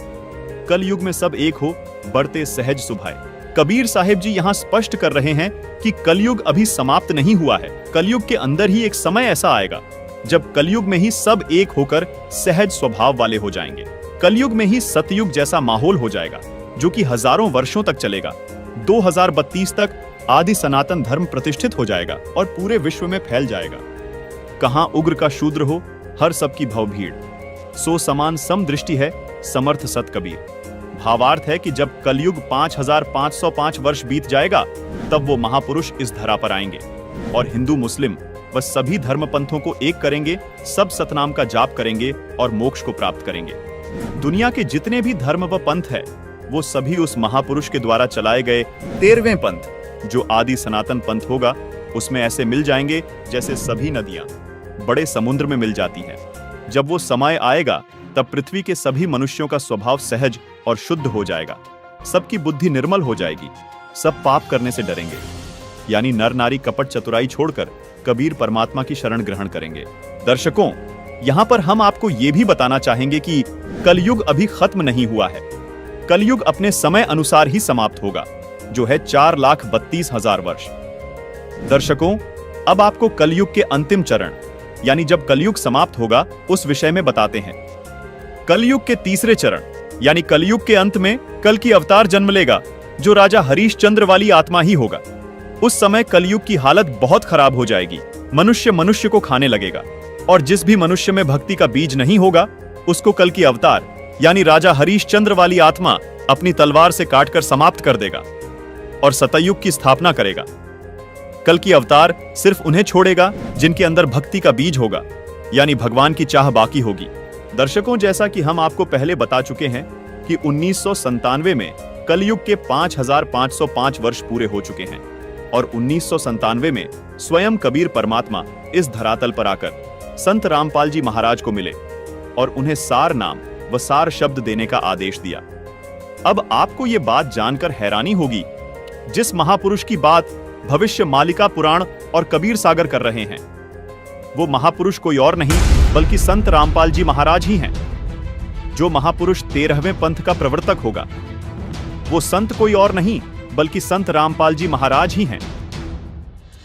कल युग में सब एक हो बढ़ते सहज सुभाए। कबीर साहिब जी यहाँ स्पष्ट कर रहे हैं कि कलयुग अभी समाप्त नहीं हुआ है। कलयुग के अंदर ही एक समय ऐसा आएगा जब कलयुग में ही सब एक होकर सहज स्वभाव वाले हो जाएंगे। कलयुग में ही सतयुग जैसा माहौल हो जाएगा जो कि हजारों वर्षों तक चलेगा। 2032 तक आदि सनातन धर्म प्रतिष्ठित हो जाएगा और पूरे विश्व में फैल जाएगा। कहां उग्र का शूद्र हो हर सबकी भव भीड़, सो समान सम दृष्टि है समर्थ सत कबीर। भावार्थ है कि जब कलयुग 5505 वर्ष बीत जाएगा तब वो महापुरुष इस धरा पर आएंगे और हिंदू मुस्लिम व सभी धर्म पंथों को एक करेंगे, सब सतनाम का जाप करेंगे और मोक्ष को प्राप्त करेंगे। दुनिया के जितने भी धर्म व पंथ है वो सभी उस महापुरुष के द्वारा चलाए गए 13वें पंथ जो आदि सनातन पंथ होगा उसमें ऐसे मिल जाएंगे जैसे सभी नदियां बड़े समुद्र में मिल जाती हैं। जब वो समय आएगा तब पृथ्वी के सभी मनुष्यों का स्वभाव सहज और शुद्ध हो जाएगा, सबकी बुद्धि निर्मल हो जाएगी, सब पाप करने से डरेंगे, यानी नर नारी कपट चतुराई छोड़कर कबीर परमात्मा की शरण ग्रहण करेंगे। दर्शकों, यहाँ पर हम आपको ये भी बताना चाहेंगे कि कलयुग अभी खत्म नहीं हुआ है। कलयुग अपने समय अनुसार ही समाप्त होगा, जो है 4,32,000 वर्ष। दर्शकों, अब आपको कलयुग के अंतिम चरण यानी जब कलयुग समाप्त होगा उस विषय में बताते हैं। कलयुग के तीसरे चरण यानी कलयुग के अंत में कल की अवतार जन्म लेगा जो राजा हरीशचंद्र वाली आत्मा ही होगा। उस समय कलयुग की हालत बहुत खराब हो जाएगी, मनुष्य मनुष्य को खाने लगेगा और जिस भी मनुष्य में भक्ति का बीज नहीं होगा उसको कल की अवतार यानी राजा हरीशचंद्र वाली आत्मा अपनी तलवार से काटकर समाप्त कर देगा और सतयुग की स्थापना करेगा। कल की अवतार सिर्फ उन्हें छोड़ेगा जिनके अंदर भक्ति का बीज होगा, यानी भगवान की चाह बाकी होगी। दर्शकों, जैसा कि हम आपको पहले बता चुके हैं कि 1997 में कलयुग के 5505 वर्ष पूरे हो चुके हैं और 1997 में स्वयं कबीर परमात्मा इस धरातल पर आकर संत रामपाल जी महाराज को मिले और उन्हें सार नाम व सार शब्द देने का आदेश दिया। अब आपको ये बात जानकर हैरानी होगी, जिस महापुरुष की बात भविष्य मालिका पुराण और कबीर सागर कर रहे हैं वो महापुरुष कोई और नहीं बल्कि संत रामपाल जी महाराज ही हैं। जो महापुरुष 13वें पंथ का प्रवर्तक होगा वो संत कोई और नहीं बल्कि संत रामपाल जी महाराज ही हैं।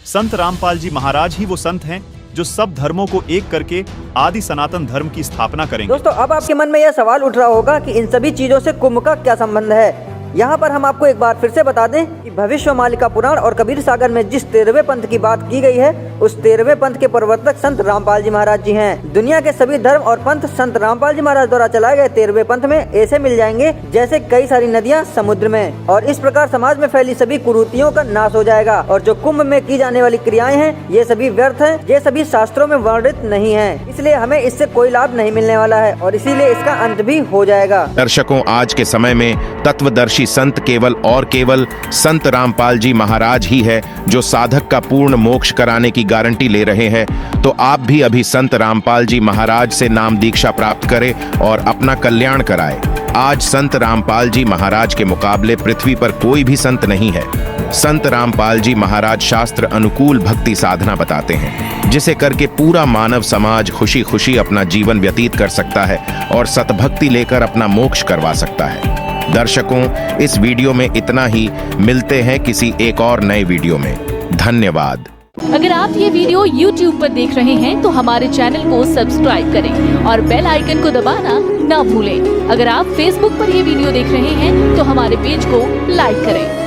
संत रामपाल जी महाराज ही वो संत हैं जो सब धर्मों को एक करके आदि सनातन धर्म की स्थापना करेंगे। दोस्तों, अब आपके मन में यह सवाल उठ रहा होगा कि इन सभी चीजों से कुंभ का क्या संबंध है। यहाँ पर हम आपको एक बार फिर से बता दें कि भविष्य मालिका पुराण और कबीर सागर में जिस 13वें पंथ की बात की गई है उस 13वें पंथ के प्रवर्तक संत रामपाल जी महाराज जी हैं। दुनिया के सभी धर्म और पंथ संत रामपाल जी महाराज द्वारा चलाए गए 13वें पंथ में ऐसे मिल जाएंगे जैसे कई सारी नदियाँ समुद्र में, और इस प्रकार समाज में फैली सभी कुरीतियों का नाश हो जाएगा। और जो कुंभ में की जाने वाली क्रियाएं हैं ये सभी व्यर्थ हैं, ये सभी शास्त्रों में वर्णित नहीं है, इसलिए हमें इससे कोई लाभ नहीं मिलने वाला है और इसीलिए इसका अंत भी हो जाएगा। दर्शकों, आज के समय में तत्वदर्शी संत केवल और केवल संत रामपाल जी महाराज ही है जो साधक का पूर्ण मोक्ष कराने की गारंटी ले रहे हैं। तो आप भी अभी संत रामपाल जी महाराज से नाम दीक्षा प्राप्त करें और अपना कल्याण कराएं। आज संत रामपाल जी महाराज के मुकाबले पृथ्वी पर कोई भी संत नहीं है। संत रामपाल जी महाराज शास्त्र अनुकूल भक्ति साधना बताते हैं, जिसे करके पूरा मानव समाज खुशी खुशी अपना जीवन व्यतीत कर सकता है और सतभक्ति लेकर अपना मोक्ष करवा सकता है। दर्शकों, इस वीडियो में इतना ही। मिलते हैं किसी एक और नए वीडियो में। धन्यवाद। अगर आप ये वीडियो YouTube पर देख रहे हैं तो हमारे चैनल को सब्सक्राइब करें और बेल आइकन को दबाना ना भूलें। अगर आप Facebook पर ये वीडियो देख रहे हैं तो हमारे पेज को लाइक करें।